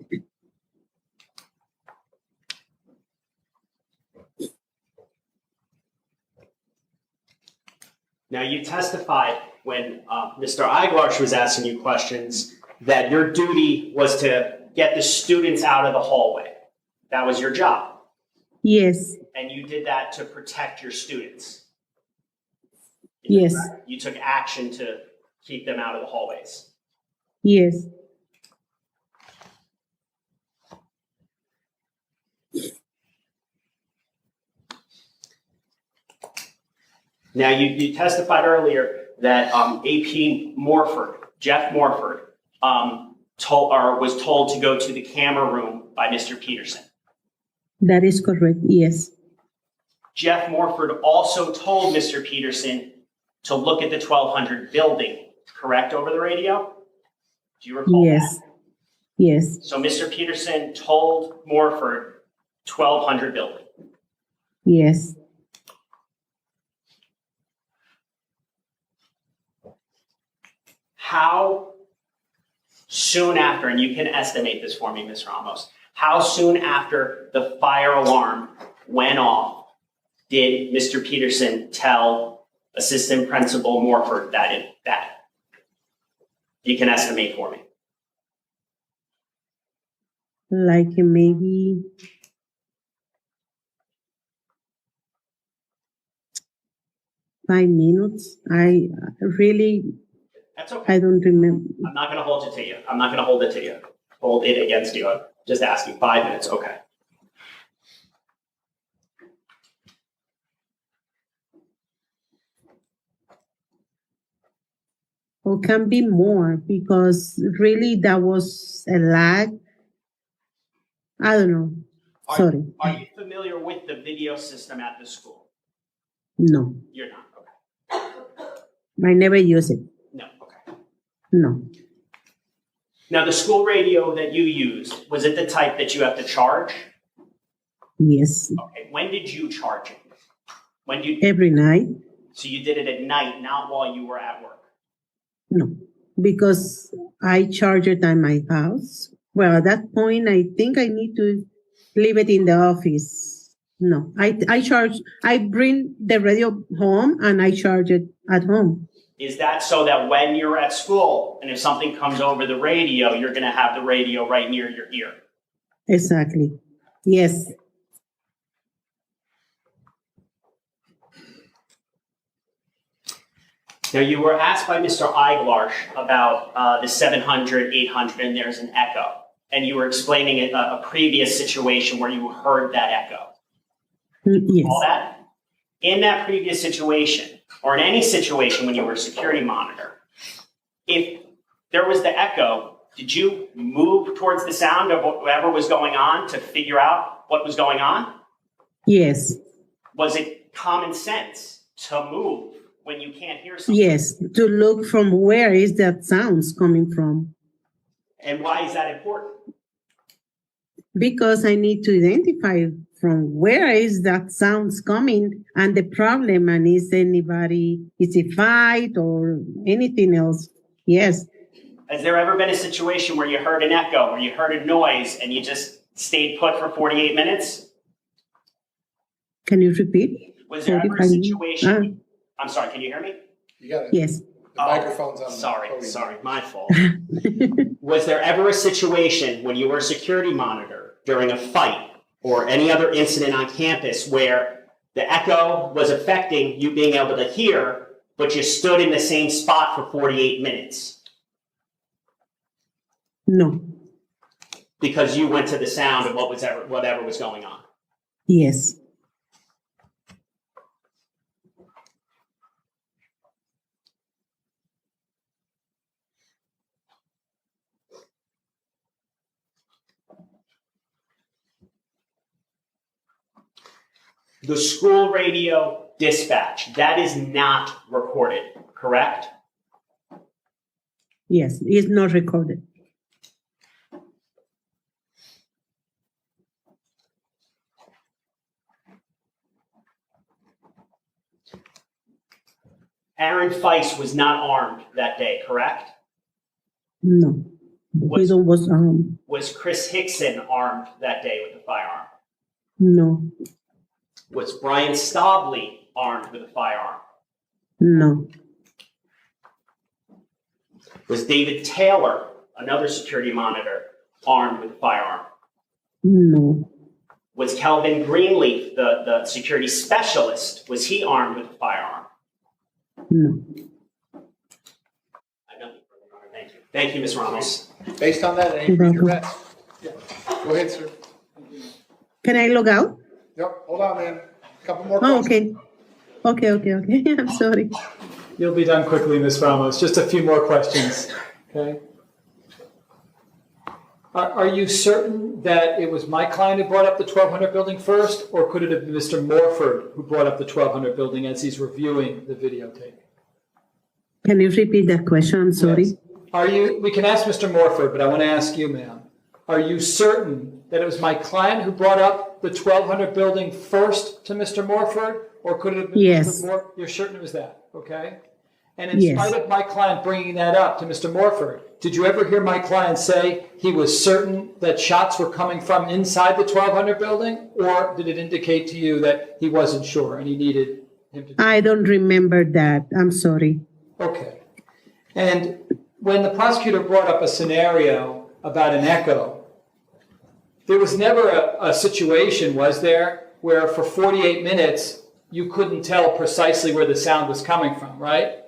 Now, you testified when Mr. Eiglarsh was asking you questions that your duty was to get the students out of the hallway. That was your job. Yes. And you did that to protect your students. Yes. You took action to keep them out of the hallways. Yes. Now, you testified earlier that AP Morford, Jeff Morford, was told to go to the camera room by Mr. Peterson. That is correct. Yes. Jeff Morford also told Mr. Peterson to look at the 1200 building, correct, over the radio? Do you recall Yes. that? Yes. So Mr. Peterson told Morford 1200 building. Yes. How soon after, and you can estimate this for me, Ms. Ramos, how soon after the fire alarm went off did Mr. Peterson tell Assistant Principal Morford that? You can estimate for me. Like maybe 5 minutes. I really, That's okay. I don't remember. I'm not going to hold it to you. I'm not going to hold it to you. Hold it against you. I'm just asking. 5 minutes. Okay. Or can be more because really that was a lag. I don't know. Sorry. Are you familiar with the video system at the school? No, You're not. Okay. I never use it. No. Okay. No. Now, the school radio that you used, was it the type that you have to charge? Yes. Okay. When did you charge it? When you? Every night. So you did it at night, not while you were at work. No, because I charge it at my house. Well, at that point, I think I need to leave it in the office. No, I bring the radio home and I charge it at home. Is that so that when you're at school and if something comes over the radio, you're going to have the radio right near your ear? Exactly. Yes. Now, you were asked by Mr. Eiglarsh about the 700, 800, and there's an echo. And you were explaining a previous situation where you heard that echo. Yes. All that? In that previous situation, or in any situation when you were a security monitor, if there was the echo, did you move towards the sound of whatever was going on to figure out what was going on? Yes. Was it common sense to move when you can't hear something? Yes, to look from where is that sounds coming from. And why is that important? Because I need to identify from where is that sounds coming and the problem, and is a fight or anything else? Yes. Has there ever been a situation where you heard an echo, or you heard a noise, and you just stayed put for 48 minutes? Can you repeat? Was there ever a situation? I'm sorry, can you hear me? You got it. Yes. The microphone's on. Sorry, my fault. Was there ever a situation when you were a security monitor during a fight or any other incident on campus where the echo was affecting you being able to hear, but you stood in the same spot for 48 minutes? No. Because you went to the sound of whatever was going on? Yes. The school radio dispatch, that is not recorded, correct? Yes, it's not recorded. Aaron Feist was not armed that day, correct? No. Was- He was Was Chris Hickson armed that day with a firearm? no, Was Bryan Stabley armed with a firearm? no, Was David Taylor, another security monitor, armed with a firearm? no, Was Kelvin Greenleaf, the security specialist, was he armed with a firearm? no. I have nothing further, Your Honor. Thank you. Thank you, Ms. Ramos. Based on that, any regrets? Go ahead, sir. Can I log out? Yep, hold on, man. Couple more Oh, questions. okay. I'm sorry. You'll be done quickly, Ms. Ramos. Just a few more questions, okay? Are you certain that it was my client who brought up the 1200 building first, or could it have been Mr. Morford who brought up the 1200 building as he's reviewing the videotape? Can you repeat that question? I'm sorry. Yes. We can ask Mr. Morford, but I want to ask you, ma'am. Are you certain that it was my client who brought up the 1200 building first to Mr. Morford, or could it have been Yes. Mr. Morford? You're certain it was that, okay? And in Yes. spite of my client bringing that up to Mr. Morford, did you ever hear my client say he was certain that shots were coming from inside the 1200 building, or did it indicate to you that he wasn't sure and he needed him to? I don't remember that. I'm sorry. Okay. And when the prosecutor brought up a scenario about an echo, there was never a situation, was there, where for 48 minutes you couldn't tell precisely where the sound was coming from, right?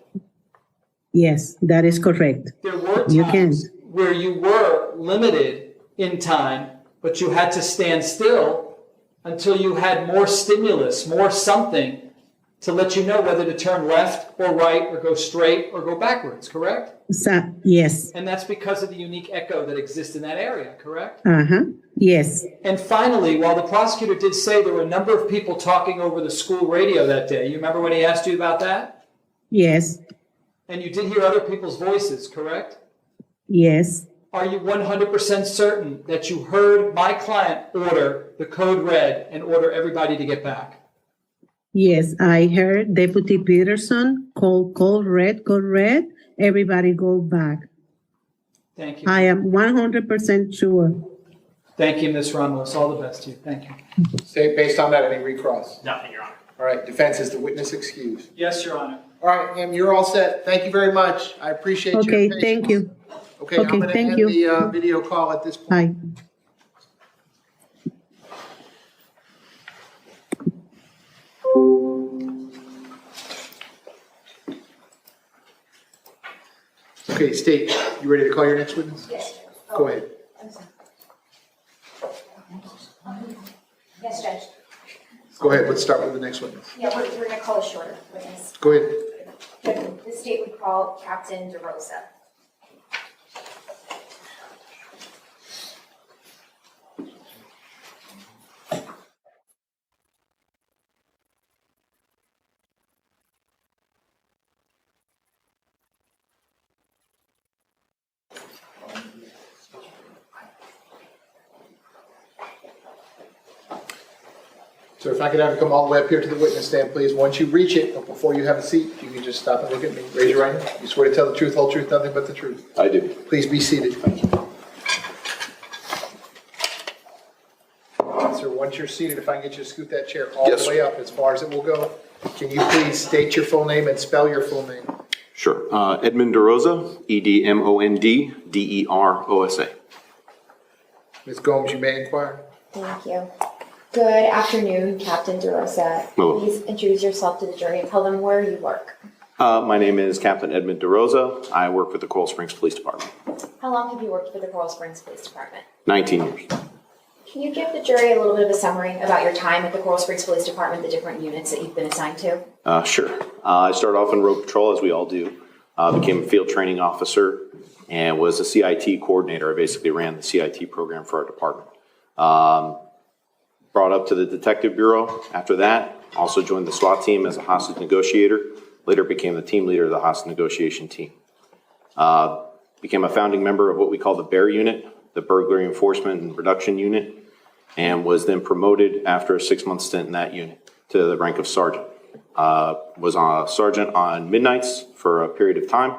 Yes, that is correct. There were You can. times where you were limited in time, but you had to stand still until you had more stimulus, more something to let you know whether to turn left or right or go straight or go backwards, correct? Yes. And that's because of the unique echo that exists in that area, correct? Yes. And finally, while the prosecutor did say there were a number of people talking over the school radio that day, you remember when he asked you about that? Yes. And you did hear other people's voices, correct? Yes. Are you 100% certain that you heard my client order the code red and order everybody to get back? Yes, I heard Deputy Peterson call red, everybody go back. Thank you. I am 100% sure. Thank you, Ms. Ramos. All the best to you. Thank you. Say, based on that, any recross? Nothing, Your Honor. All right, defense, is the witness excused? Yes, Your Honor. All right, ma'am, you're all set. Thank you very much. I appreciate your Okay, patience. thank you. Okay, I'm Okay, going to thank end you. the video call at this point. Bye. Okay, State, you ready to call your next witness? Yes. Go ahead. Yes, Judge. Go ahead, let's start with the next witness. Yeah, we're going to call a shorter witness. Go ahead. The state would call Captain DeRosa. So if I could have you come all the way up here to the witness stand, please. Once you reach it, but before you have a seat, if you can just stop and look at me. Raise your right hand. You swear to tell the truth, whole truth, nothing but the truth. I do. Please be seated. Sir, once you're seated, if I can get you to scoot that chair all Yes, the way up as far as it will go. Can you please state your full name and spell your full name? Sure. Edmund DeRosa, EDMOND, DEROSA. Ms. Gomes, you may inquire. Thank you. Good afternoon, Captain DeRosa. Hello. Please introduce yourself to the jury and tell them where you work. My name is Captain Edmund DeRosa. I work with the Coral Springs Police Department. How long have you worked for the Coral Springs Police Department? 19 years. Can you give the jury a little bit of a summary about your time at the Coral Springs Police Department, the different units that you've been assigned to? Sure. I started off in road patrol, as we all do. Became a field training officer and was a CIT coordinator. I basically ran the CIT program for our department. Brought up to the Detective Bureau. After that, also joined the SWAT team as a hostage negotiator. Later became the team leader of the hostage negotiation team. Became a founding member of what we call the BEAR unit, the Burglary Enforcement and Reduction Unit, and was then promoted after a 6-month stint in that unit to the rank of sergeant. Was a sergeant on midnights for a period of time.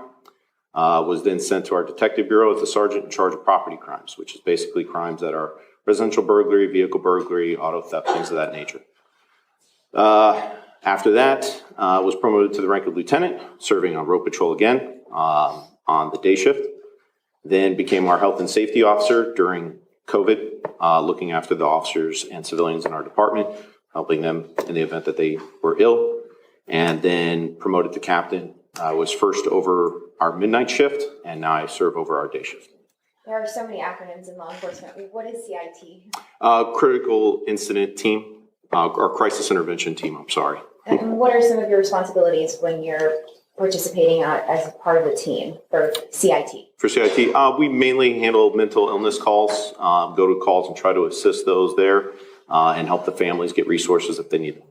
Was then sent to our Detective Bureau as a sergeant in charge of property crimes, which is basically crimes that are residential burglary, vehicle burglary, auto theft, things of that nature. After that, was promoted to the rank of lieutenant, serving on road patrol again on the day shift. Then became our health and safety officer during COVID, looking after the officers and civilians in our department, helping them in the event that they were ill. And then promoted to captain. I was first over our midnight shift, and now I serve over our day shift. There are so many acronyms in law enforcement. What is CIT? Critical Incident Team, or Crisis Intervention Team, I'm sorry. And what are some of your responsibilities when you're participating as part of the team for CIT? For CIT, we mainly handle mental illness calls, go to calls and try to assist those there and help the families get resources if they need them.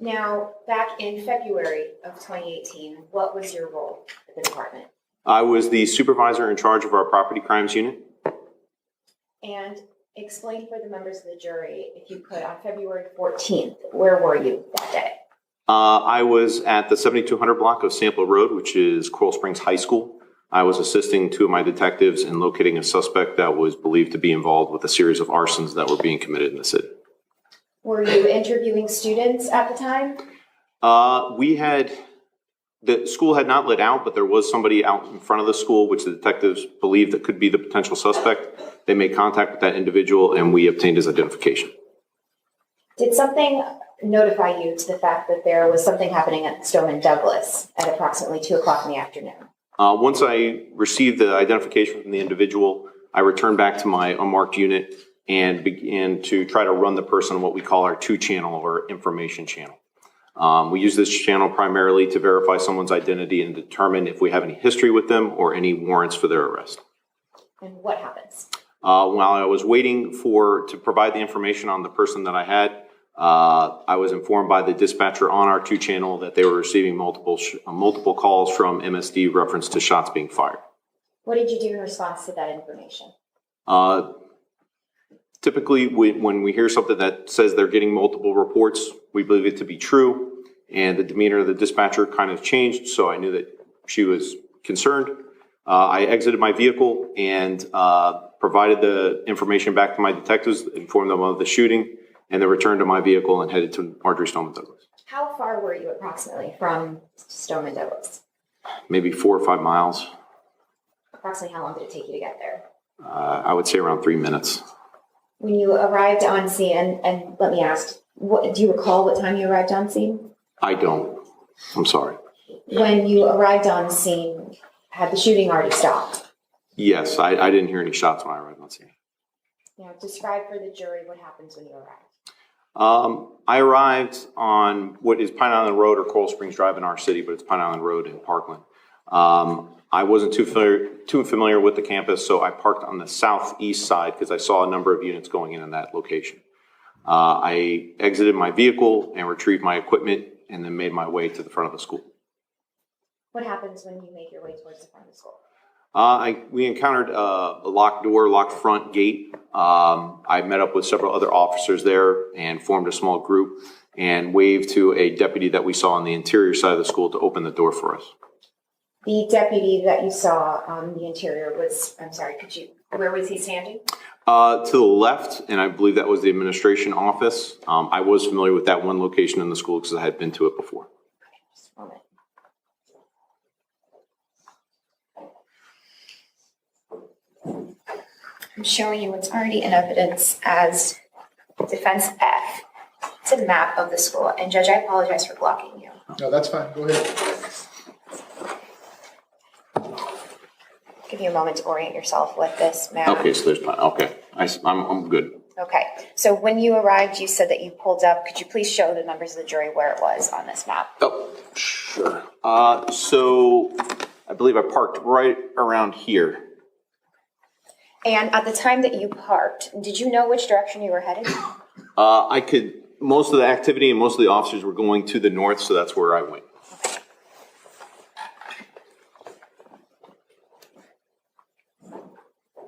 Now, back in February of 2018, what was your role at the department? I was the supervisor in charge of our property crimes unit. And explain for the members of the jury, if you could, on February 14th, where were you that day? I was at the 7200 block of Sample Road, which is Coral Springs High School. I was assisting 2 of my detectives in locating a suspect that was believed to be involved with a series of arsons that were being committed in the city. Were you interviewing students at the time? The school had not lit out, but there was somebody out in front of the school, which the detectives believed that could be the potential suspect. They made contact with that individual, and we obtained his identification. Did something notify you to the fact that there was something happening at Stoneman Douglas at approximately 2 o'clock in the afternoon? Once I received the identification from the individual, I returned back to my unmarked unit and began to try to run the person on what we call our 2-channel or information channel. We use this channel primarily to verify someone's identity and determine if we have any history with them or any warrants for their arrest. And what happens? While I was waiting to provide the information on the person that I had, I was informed by the dispatcher on our 2-channel that they were receiving multiple calls from MSD reference to shots being fired. What did you do in response to that information? Typically, when we hear something that says they're getting multiple reports, we believe it to be true, and the demeanor of the dispatcher kind of changed, so I knew that she was concerned. I exited my vehicle and provided the information back to my detectives, informed them of the shooting, and then returned to my vehicle and headed to Marjorie Stoneman Douglas. How far were you approximately from Stoneman Douglas? Maybe 4 or 5 miles. Approximately how long did it take you to get there? I would say around 3 minutes. When you arrived on scene, and let me ask, do you recall what time you arrived on scene? I don't. I'm sorry. When you arrived on scene, had the shooting already stopped? Yes, I didn't hear any shots when I arrived on scene. Now, describe for the jury what happens when you arrive. I arrived on what is Pine Island Road or Coral Springs Drive in our city, but it's Pine Island Road in Parkland. I wasn't too familiar with the campus, so I parked on the southeast side because I saw a number of units going in that location. I exited my vehicle and retrieved my equipment and then made my way to the front of the school. What happens when you make your way towards the front of the school? We encountered a locked door, locked front gate. I met up with several other officers there and formed a small group and waved to a deputy that we saw on the interior side of the school to open the door for us. The deputy that you saw on the interior was, where was he standing? To the left, and I believe that was the administration office. I was familiar with that one location in the school because I had been to it before. Just a moment. I'm showing you what's already in evidence as Defense F. It's a map of the school. And Judge, I apologize for blocking you. No, that's fine. Go ahead. Give you a moment to orient yourself with this map. Okay, so there's okay. I'm good. Okay, so when you arrived, you said that you pulled up. Could you please show the members of the jury where it was on this map? Oh, sure. So I believe I parked right around here. And at the time that you parked, did you know which direction you were headed? Most of the activity and most of the officers were going to the north, so that's where I went.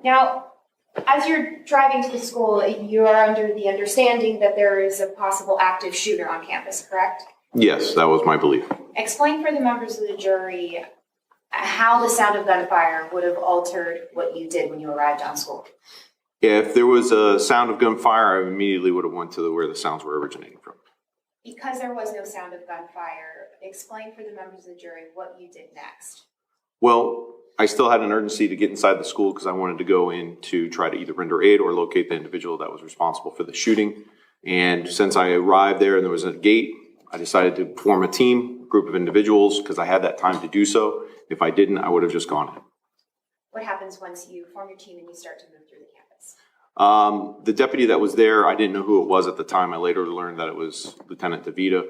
Now, as you're driving to the school, you are under the understanding that there is a possible active shooter on campus, correct? Yes, that was my belief. Explain for the members of the jury how the sound of gunfire would have altered what you did when you arrived on school. If there was a sound of gunfire, I immediately would have went to where the sounds were originating from. Because there was no sound of gunfire, explain for the members of the jury what you did next. Well, I still had an urgency to get inside the school because I wanted to go in to try to either render aid or locate the individual that was responsible for the shooting. And since I arrived there and there was a gate, I decided to form a team, a group of individuals, because I had that time to do so. If I didn't, I would have just gone in. What happens once you form your team and you start to move through the campus? The deputy that was there, I didn't know who it was at the time. I later learned that it was Lieutenant DeVita.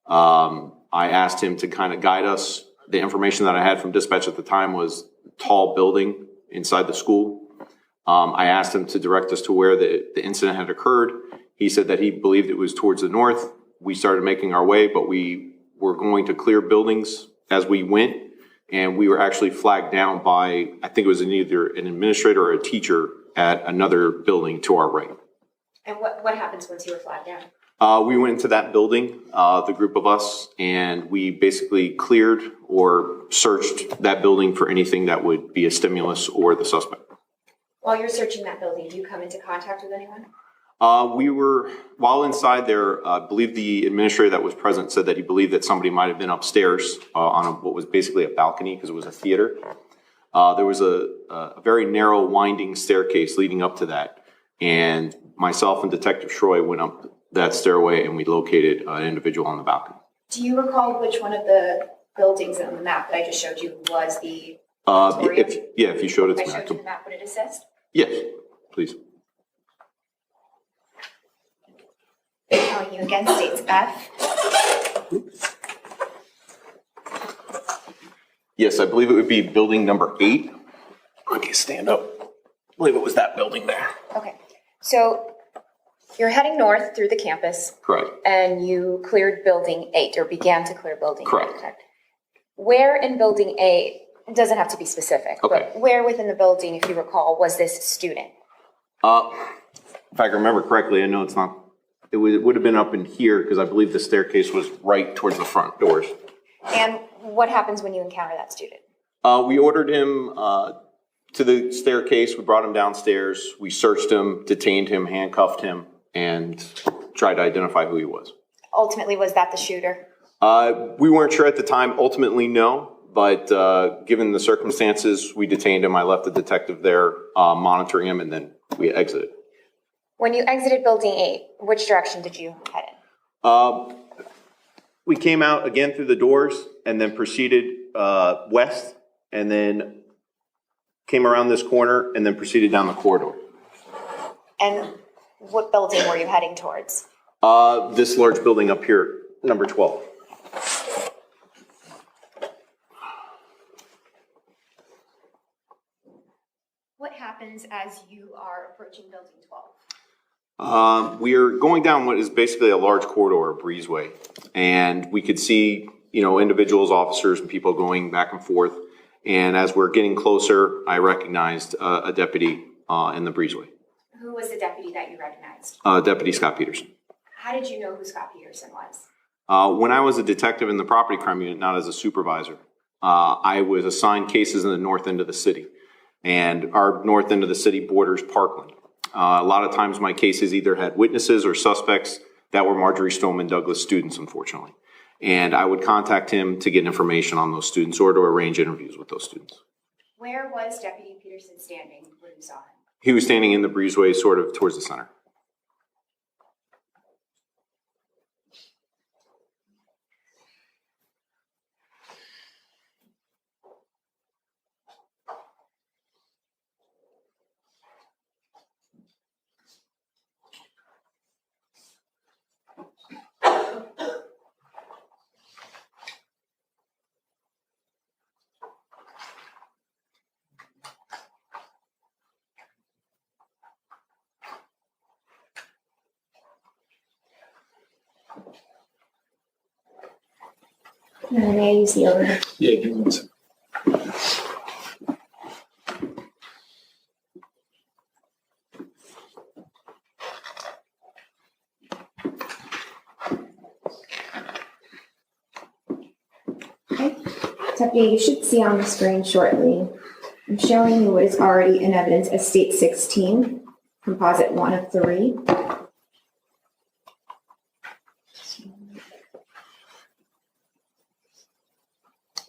I asked him to kind of guide us. The information that I had from dispatch at the time was a tall building inside the school. I asked him to direct us to where the incident had occurred. He said that he believed it was towards the north. We started making our way, but we were going to clear buildings as we went, and we were actually flagged down by, I think it was either an administrator or a teacher at another building to our right. And what happens once you were flagged down? We went into that building, the group of us, and we basically cleared or searched that building for anything that would be a stimulus or the suspect. While you're searching that building, do you come into contact with anyone? While inside there, I believe the administrator that was present said that he believed that somebody might have been upstairs on what was basically a balcony because it was a theater. There was a very narrow winding staircase leading up to that, and myself and Detective Schroy went up that stairway and we located an individual on the balcony. Do you recall which one of the buildings on the map that I just showed you was the auditorium? If you showed it to me. If I showed you the map, would it assist? Yes, please. Telling you again, states F. Yes, I believe it would be building number 8. Okay, stand up. I believe it was that building there. Okay, so you're heading north through the campus. Correct. And you cleared building 8 or began to clear building 8. Correct. Where in building 8, it doesn't have to be specific, okay, but where within the building, if you recall, was this student? If I can remember correctly, I know it's not, it would have been up in here because I believe the staircase was right towards the front doors. And what happens when you encounter that student? We ordered him to the staircase. We brought him downstairs. We searched him, detained him, handcuffed him, and tried to identify who he was. Ultimately, was that the shooter? We weren't sure at the time. Ultimately, no. But given the circumstances, we detained him. I left the detective there monitoring him, and then we exited. When you exited building 8, which direction did you head in? We came out again through the doors and then proceeded west and then came around this corner and then proceeded down the corridor. And what building were you heading towards? This large building up here, number 12. What happens as you are approaching building 12? We are going down what is basically a large corridor, a breezeway, and we could see, individuals, officers, and people going back and forth. And as we're getting closer, I recognized a deputy in the breezeway. Who was the deputy that you recognized? Deputy Scot Peterson. How did you know who Scot Peterson was? When I was a detective in the property crime unit, not as a supervisor, I was assigned cases in the north end of the city, and our north end of the city borders Parkland. A lot of times my cases either had witnesses or suspects that were Marjorie Stoneman Douglas students, unfortunately. And I would contact him to get information on those students or to arrange interviews with those students. Where was Deputy Peterson standing when you saw him? He was standing in the breezeway, sort of towards the center. May I use the overhead? Yeah, give me one second. Okay. Deputy, you should see on the screen shortly. I'm showing you what is already in evidence as State 16, composite 1 of 3.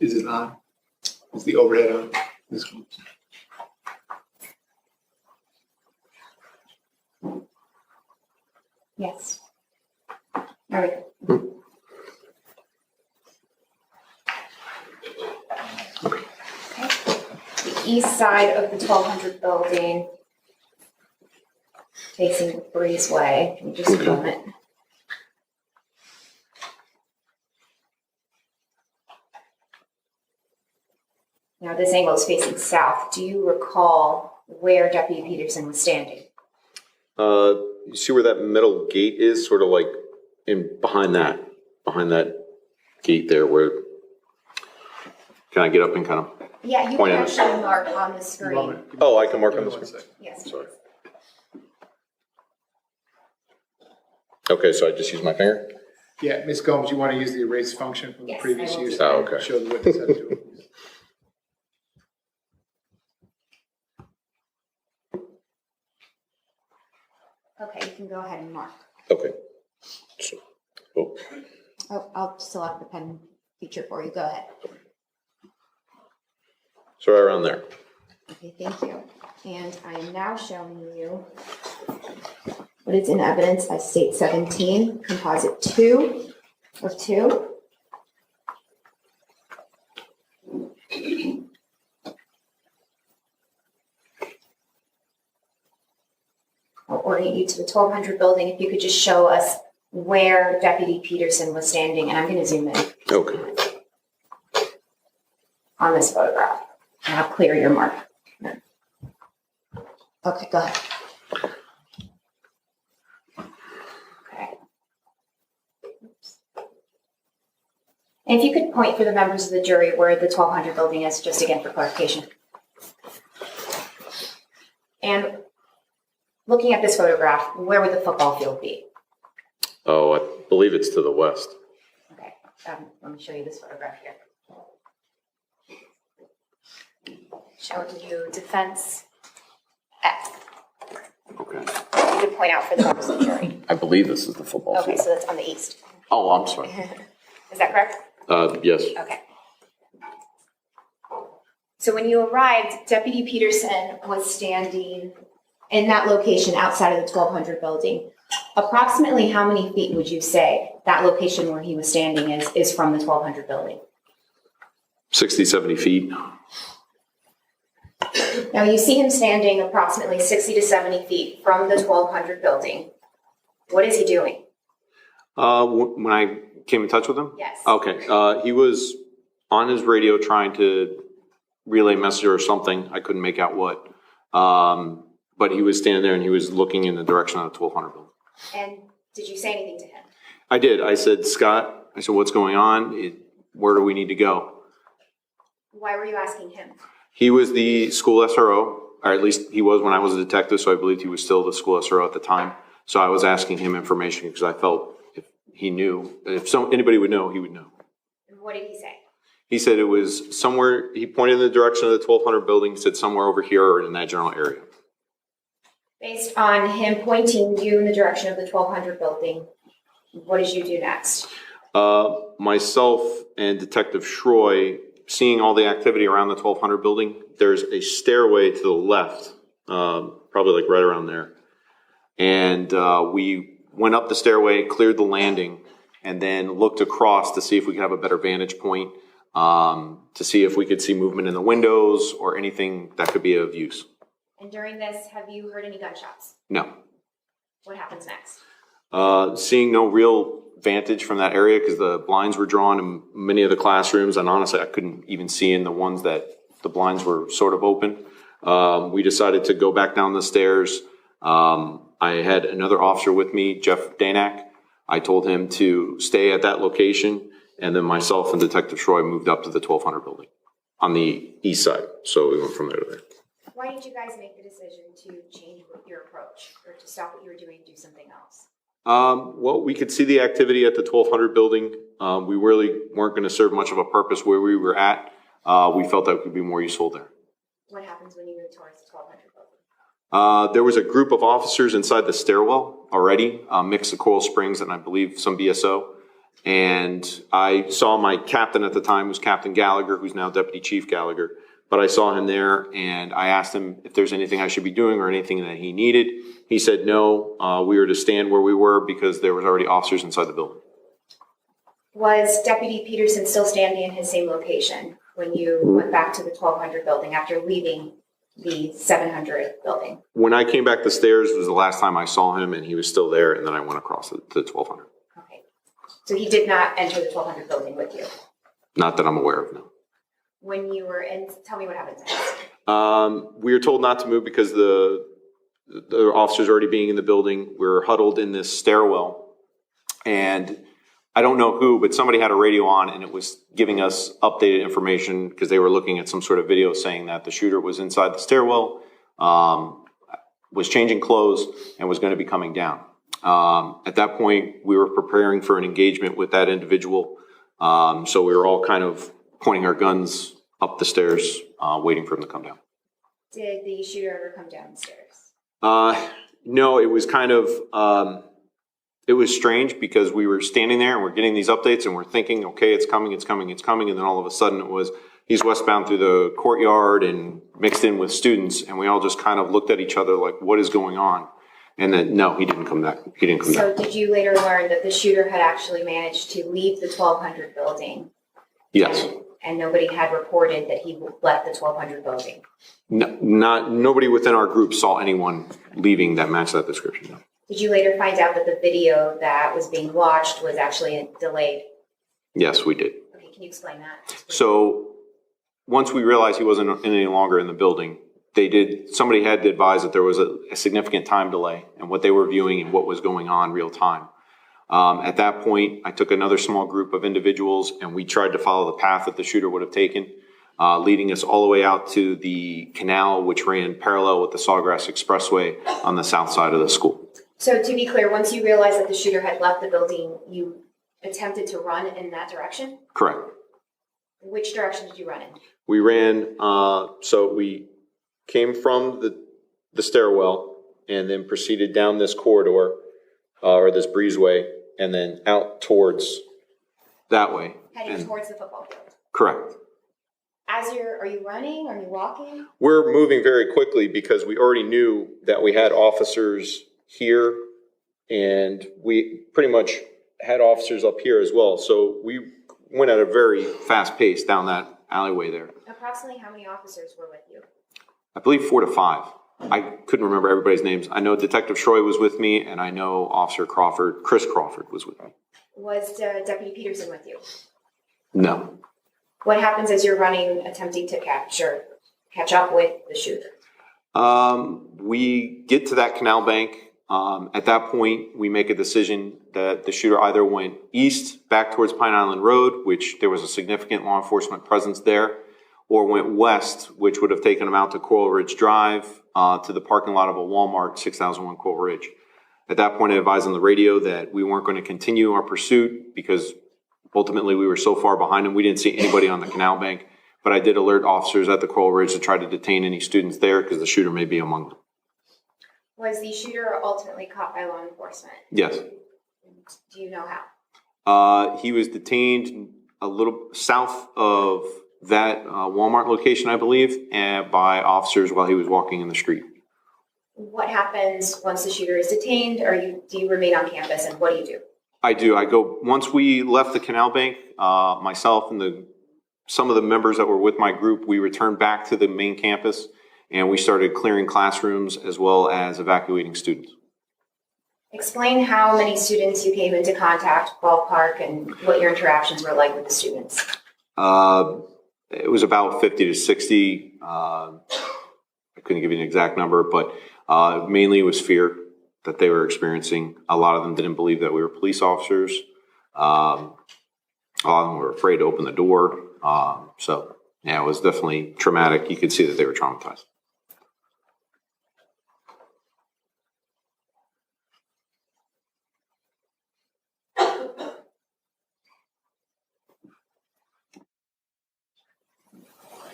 Is it on? Is the overhead on? This one. Yes. There we go. Okay. The east side of the 1200 building, facing the breezeway. Can you just film it? Now this angle is facing south. Do you recall where Deputy Peterson was standing? You see where that metal gate is, sort of like behind that gate there. Where can I get up and kind of? Yeah, you point can at it? actually mark on the screen. Oh, I can mark on the screen. Yes. Sorry. Okay, so I just use my finger. Yeah, Ms. Gomes, you want to use the erase function from the Yes, previous I will. use? Oh, okay. Show the witness how to do it. Okay, you can go ahead and mark. Okay. So, oh, Oh, I'll select the pen feature for you. Go ahead. so right around there. Okay, thank you. And I am now showing you what is in evidence as State 17, composite 2 of 2. I'll orient you to the 1200 building. If you could just show us where Deputy Peterson was standing, and I'm going to zoom in Okay. on this photograph. And I'll clear your mark. Okay, go ahead. Okay. And if you could point for the members of the jury where the 1200 building is, just again for clarification. And looking at this photograph, where would the football field be? Oh, I believe it's to the west. Okay, let me show you this photograph here. Showing you defense F. Okay. You could point out for the members of the jury. I believe this is the football Okay, field. so that's on the east. Oh, I'm sorry. Is that correct? Yes. Okay. So when you arrived, Deputy Peterson was standing in that location outside of the 1200 building. Approximately how many feet would you say that location where he was standing is from the 1200 building? 60, 70 feet. Now you see him standing approximately 60 to 70 feet from the 1200 building. What is he doing? When I came in touch with him? Yes. Okay. He was on his radio trying to relay a message or something. I couldn't make out what. But he was standing there and he was looking in the direction of the 1200 building. And did you say anything to him? I did. I said, Scott, I said, what's going on? Where do we need to go? Why were you asking him? He was the school SRO, or at least he was when I was a detective, so I believed he was still the school SRO at the time. So I was asking him information because I felt if he knew, if anybody would know, he would know. And what did he say? He said it was somewhere, he pointed in the direction of the 1200 building, said somewhere over here or in that general area. Based on him pointing you in the direction of the 1200 building, what did you do next? Myself and Detective Schroy, seeing all the activity around the 1200 building, there's a stairway to the left, probably like right around there. And we went up the stairway, cleared the landing, and then looked across to see if we could have a better vantage point, to see if we could see movement in the windows or anything that could be of use. And during this, have you heard any gunshots? No. What happens next? Seeing no real vantage from that area because the blinds were drawn in many of the classrooms, and honestly, I couldn't even see in the ones that the blinds were sort of open. We decided to go back down the stairs. I had another officer with me, Jeff Danak. I told him to stay at that location. And then myself and Detective Troy moved up to the 1200 building on the east side. So we went from there to there. Why did you guys make the decision to change your approach or to stop what you were doing and do something else? Well, we could see the activity at the 1200 building. We really weren't going to serve much of a purpose where we were at. We felt that could be more useful there. What happens when you move towards the 1200 building? There was a group of officers inside the stairwell already, mix of Coral Springs and I believe some BSO. And I saw my captain at the time, was Captain Gallagher, who's now Deputy Chief Gallagher. But I saw him there and I asked him if there's anything I should be doing or anything that he needed. He said no, we were to stand where we were because there was already officers inside the building. Was Deputy Peterson still standing in his same location when you went back to the 1200 building after leaving the 700 building? When I came back the stairs was the last time I saw him and he was still there, and then I went across to the 1200. Okay. So he did not enter the 1200 building with you? Not that I'm aware of, no. When you were in, tell me what happened next. We were told not to move because the officers already being in the building. We were huddled in this stairwell, and I don't know who, but somebody had a radio on and it was giving us updated information because they were looking at some sort of video saying that the shooter was inside the stairwell, was changing clothes, and was going to be coming down. At that point, we were preparing for an engagement with that individual, so we were all kind of pointing our guns up the stairs, waiting for him to come down. Did the shooter ever come down the stairs? No, it was kind of, it was strange because we were standing there and we're getting these updates and we're thinking, okay, it's coming, it's coming, it's coming. And then all of a sudden it was, he's westbound through the courtyard and mixed in with students. And we all just kind of looked at each other like, what is going on? And then, no, he didn't come back. He didn't come back. So did you later learn that the shooter had actually managed to leave the 1200 building? Yes. And nobody had reported that he left the 1200 building? No, nobody within our group saw anyone leaving that matched that description. No. Did you later find out that the video that was being watched was actually delayed? Yes, we did. Okay, can you explain that? So once we realized he wasn't any longer in the building, somebody had to advise that there was a significant time delay in what they were viewing and what was going on real time. At that point, I took another small group of individuals and we tried to follow the path that the shooter would have taken, leading us all the way out to the canal, which ran parallel with the Sawgrass Expressway on the south side of the school. So to be clear, once you realized that the shooter had left the building, you attempted to run in that direction? Correct. Which direction did you run in? We ran, so we came from the stairwell and then proceeded down this corridor or this breezeway and then out towards that way. Heading towards the football field? Correct. Are you running? Are you walking? We're moving very quickly because we already knew that we had officers here and we pretty much had officers up here as well. So we went at a very fast pace down that alleyway there. Approximately how many officers were with you? I believe 4 to 5. I couldn't remember everybody's names. I know Detective Troy was with me and I know Officer Chris Crawford was with me. Was Deputy Peterson with you? No. What happens as you're running, attempting to catch up with the shooter? We get to that canal bank. At that point, we make a decision that the shooter either went east back towards Pine Island Road, which there was a significant law enforcement presence there, or went west, which would have taken him out to Coral Ridge Drive to the parking lot of a Walmart, 6001 Coral Ridge. At that point, I advised on the radio that we weren't going to continue our pursuit because ultimately we were so far behind him, we didn't see anybody on the canal bank. But I did alert officers at the Coral Ridge to try to detain any students there because the shooter may be among them. Was the shooter ultimately caught by law enforcement? Yes. Do you know how? He was detained a little south of that Walmart location, I believe, by officers while he was walking in the street. What happens once the shooter is detained? Do you remain on campus, and what do you do? I do. I go, once we left the canal bank, myself and some of the members that were with my group, we returned back to the main campus and we started clearing classrooms as well as evacuating students. Explain how many students you came into contact, ballpark, and what your interactions were like with the students. It was about 50 to 60. I couldn't give you an exact number, but mainly it was fear that they were experiencing. A lot of them didn't believe that we were police officers. A lot of them were afraid to open the door. So, yeah, it was definitely traumatic. You could see that they were traumatized.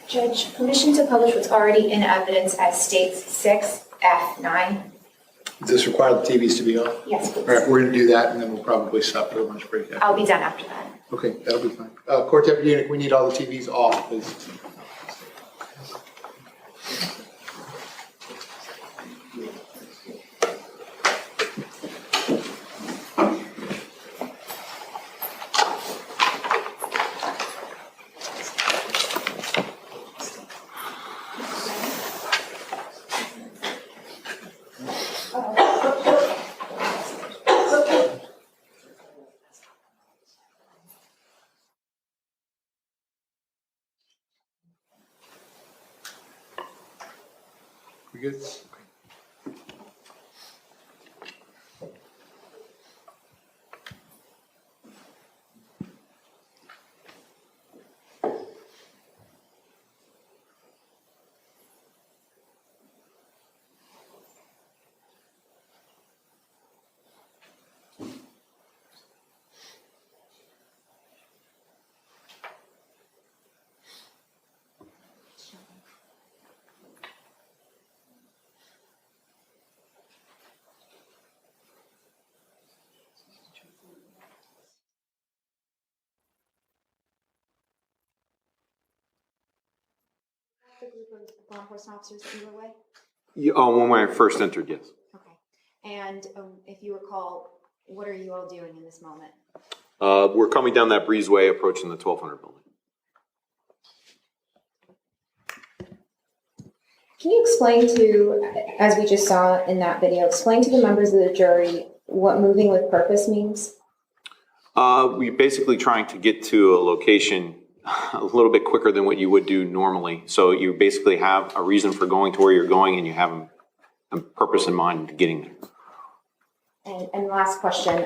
Judge, permission to publish what's already in evidence as states 6F9. Does this require the TVs to be on? Yes, please. All right, we're going to do that, and then we'll probably stop for a lunch break. I'll be done after that. Okay, that'll be fine. Court Deputy Unic, we need all the TVs off, please. We good? Okay. The group of law enforcement officers that you were with? When I first entered, yes. Okay. And if you recall, what are you all doing in this moment? We're coming down that breezeway approaching the 1200 building. Can you explain to, as we just saw in that video, explain to the members of the jury what moving with purpose means? We basically trying to get to a location a little bit quicker than what you would do normally. So you basically have a reason for going to where you're going, and you have a purpose in mind to getting there. And last question,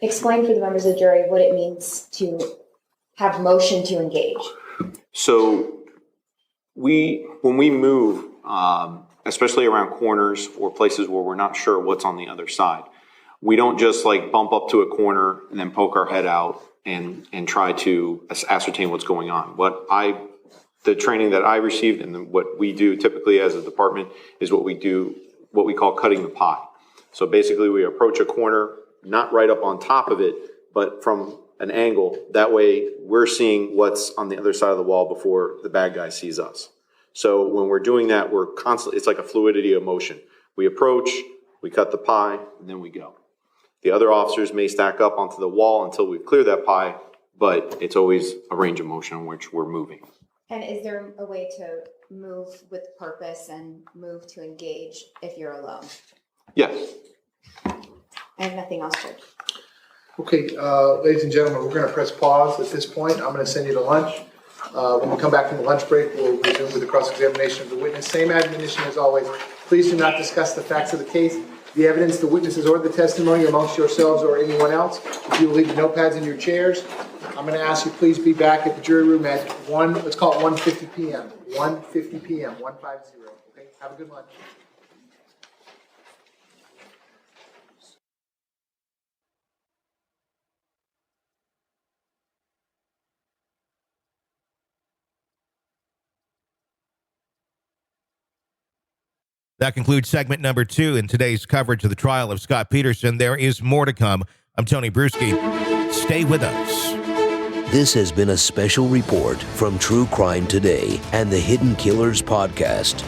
explain for the members of the jury what it means to have motion to engage. So when we move, especially around corners or places where we're not sure what's on the other side, we don't just like bump up to a corner and then poke our head out and try to ascertain what's going on. The training that I received and what we do typically as a department is what we call cutting the pie. So basically we approach a corner, not right up on top of it, but from an angle. That way we're seeing what's on the other side of the wall before the bad guy sees us. So when we're doing that, we're constantly, it's like a fluidity of motion. We approach, we cut the pie, and then we go. The other officers may stack up onto the wall until we've cleared that pie, but it's always a range of motion in which we're moving. And is there a way to move with purpose and move to engage if you're alone? Yes. And nothing else, Judge. Okay, ladies and gentlemen, we're going to press pause at this point. I'm going to send you to lunch. When we come back from the lunch break, we'll resume with the cross-examination of the witness. Same admonition as always. Please do not discuss the facts of the case, the evidence, the witnesses, or the testimony amongst yourselves or anyone else. If you will leave the notepads in your chairs, I'm going to ask you please be back at the jury room at let's call it 1:50 p.m. 1:50 p.m. 150. Okay, have a good lunch. That concludes segment number 2 in today's coverage of the trial of Scot Peterson. There is more to come. I'm Tony Bruschi. Stay with us. This has been a special report from True Crime Today and the Hidden Killers podcast.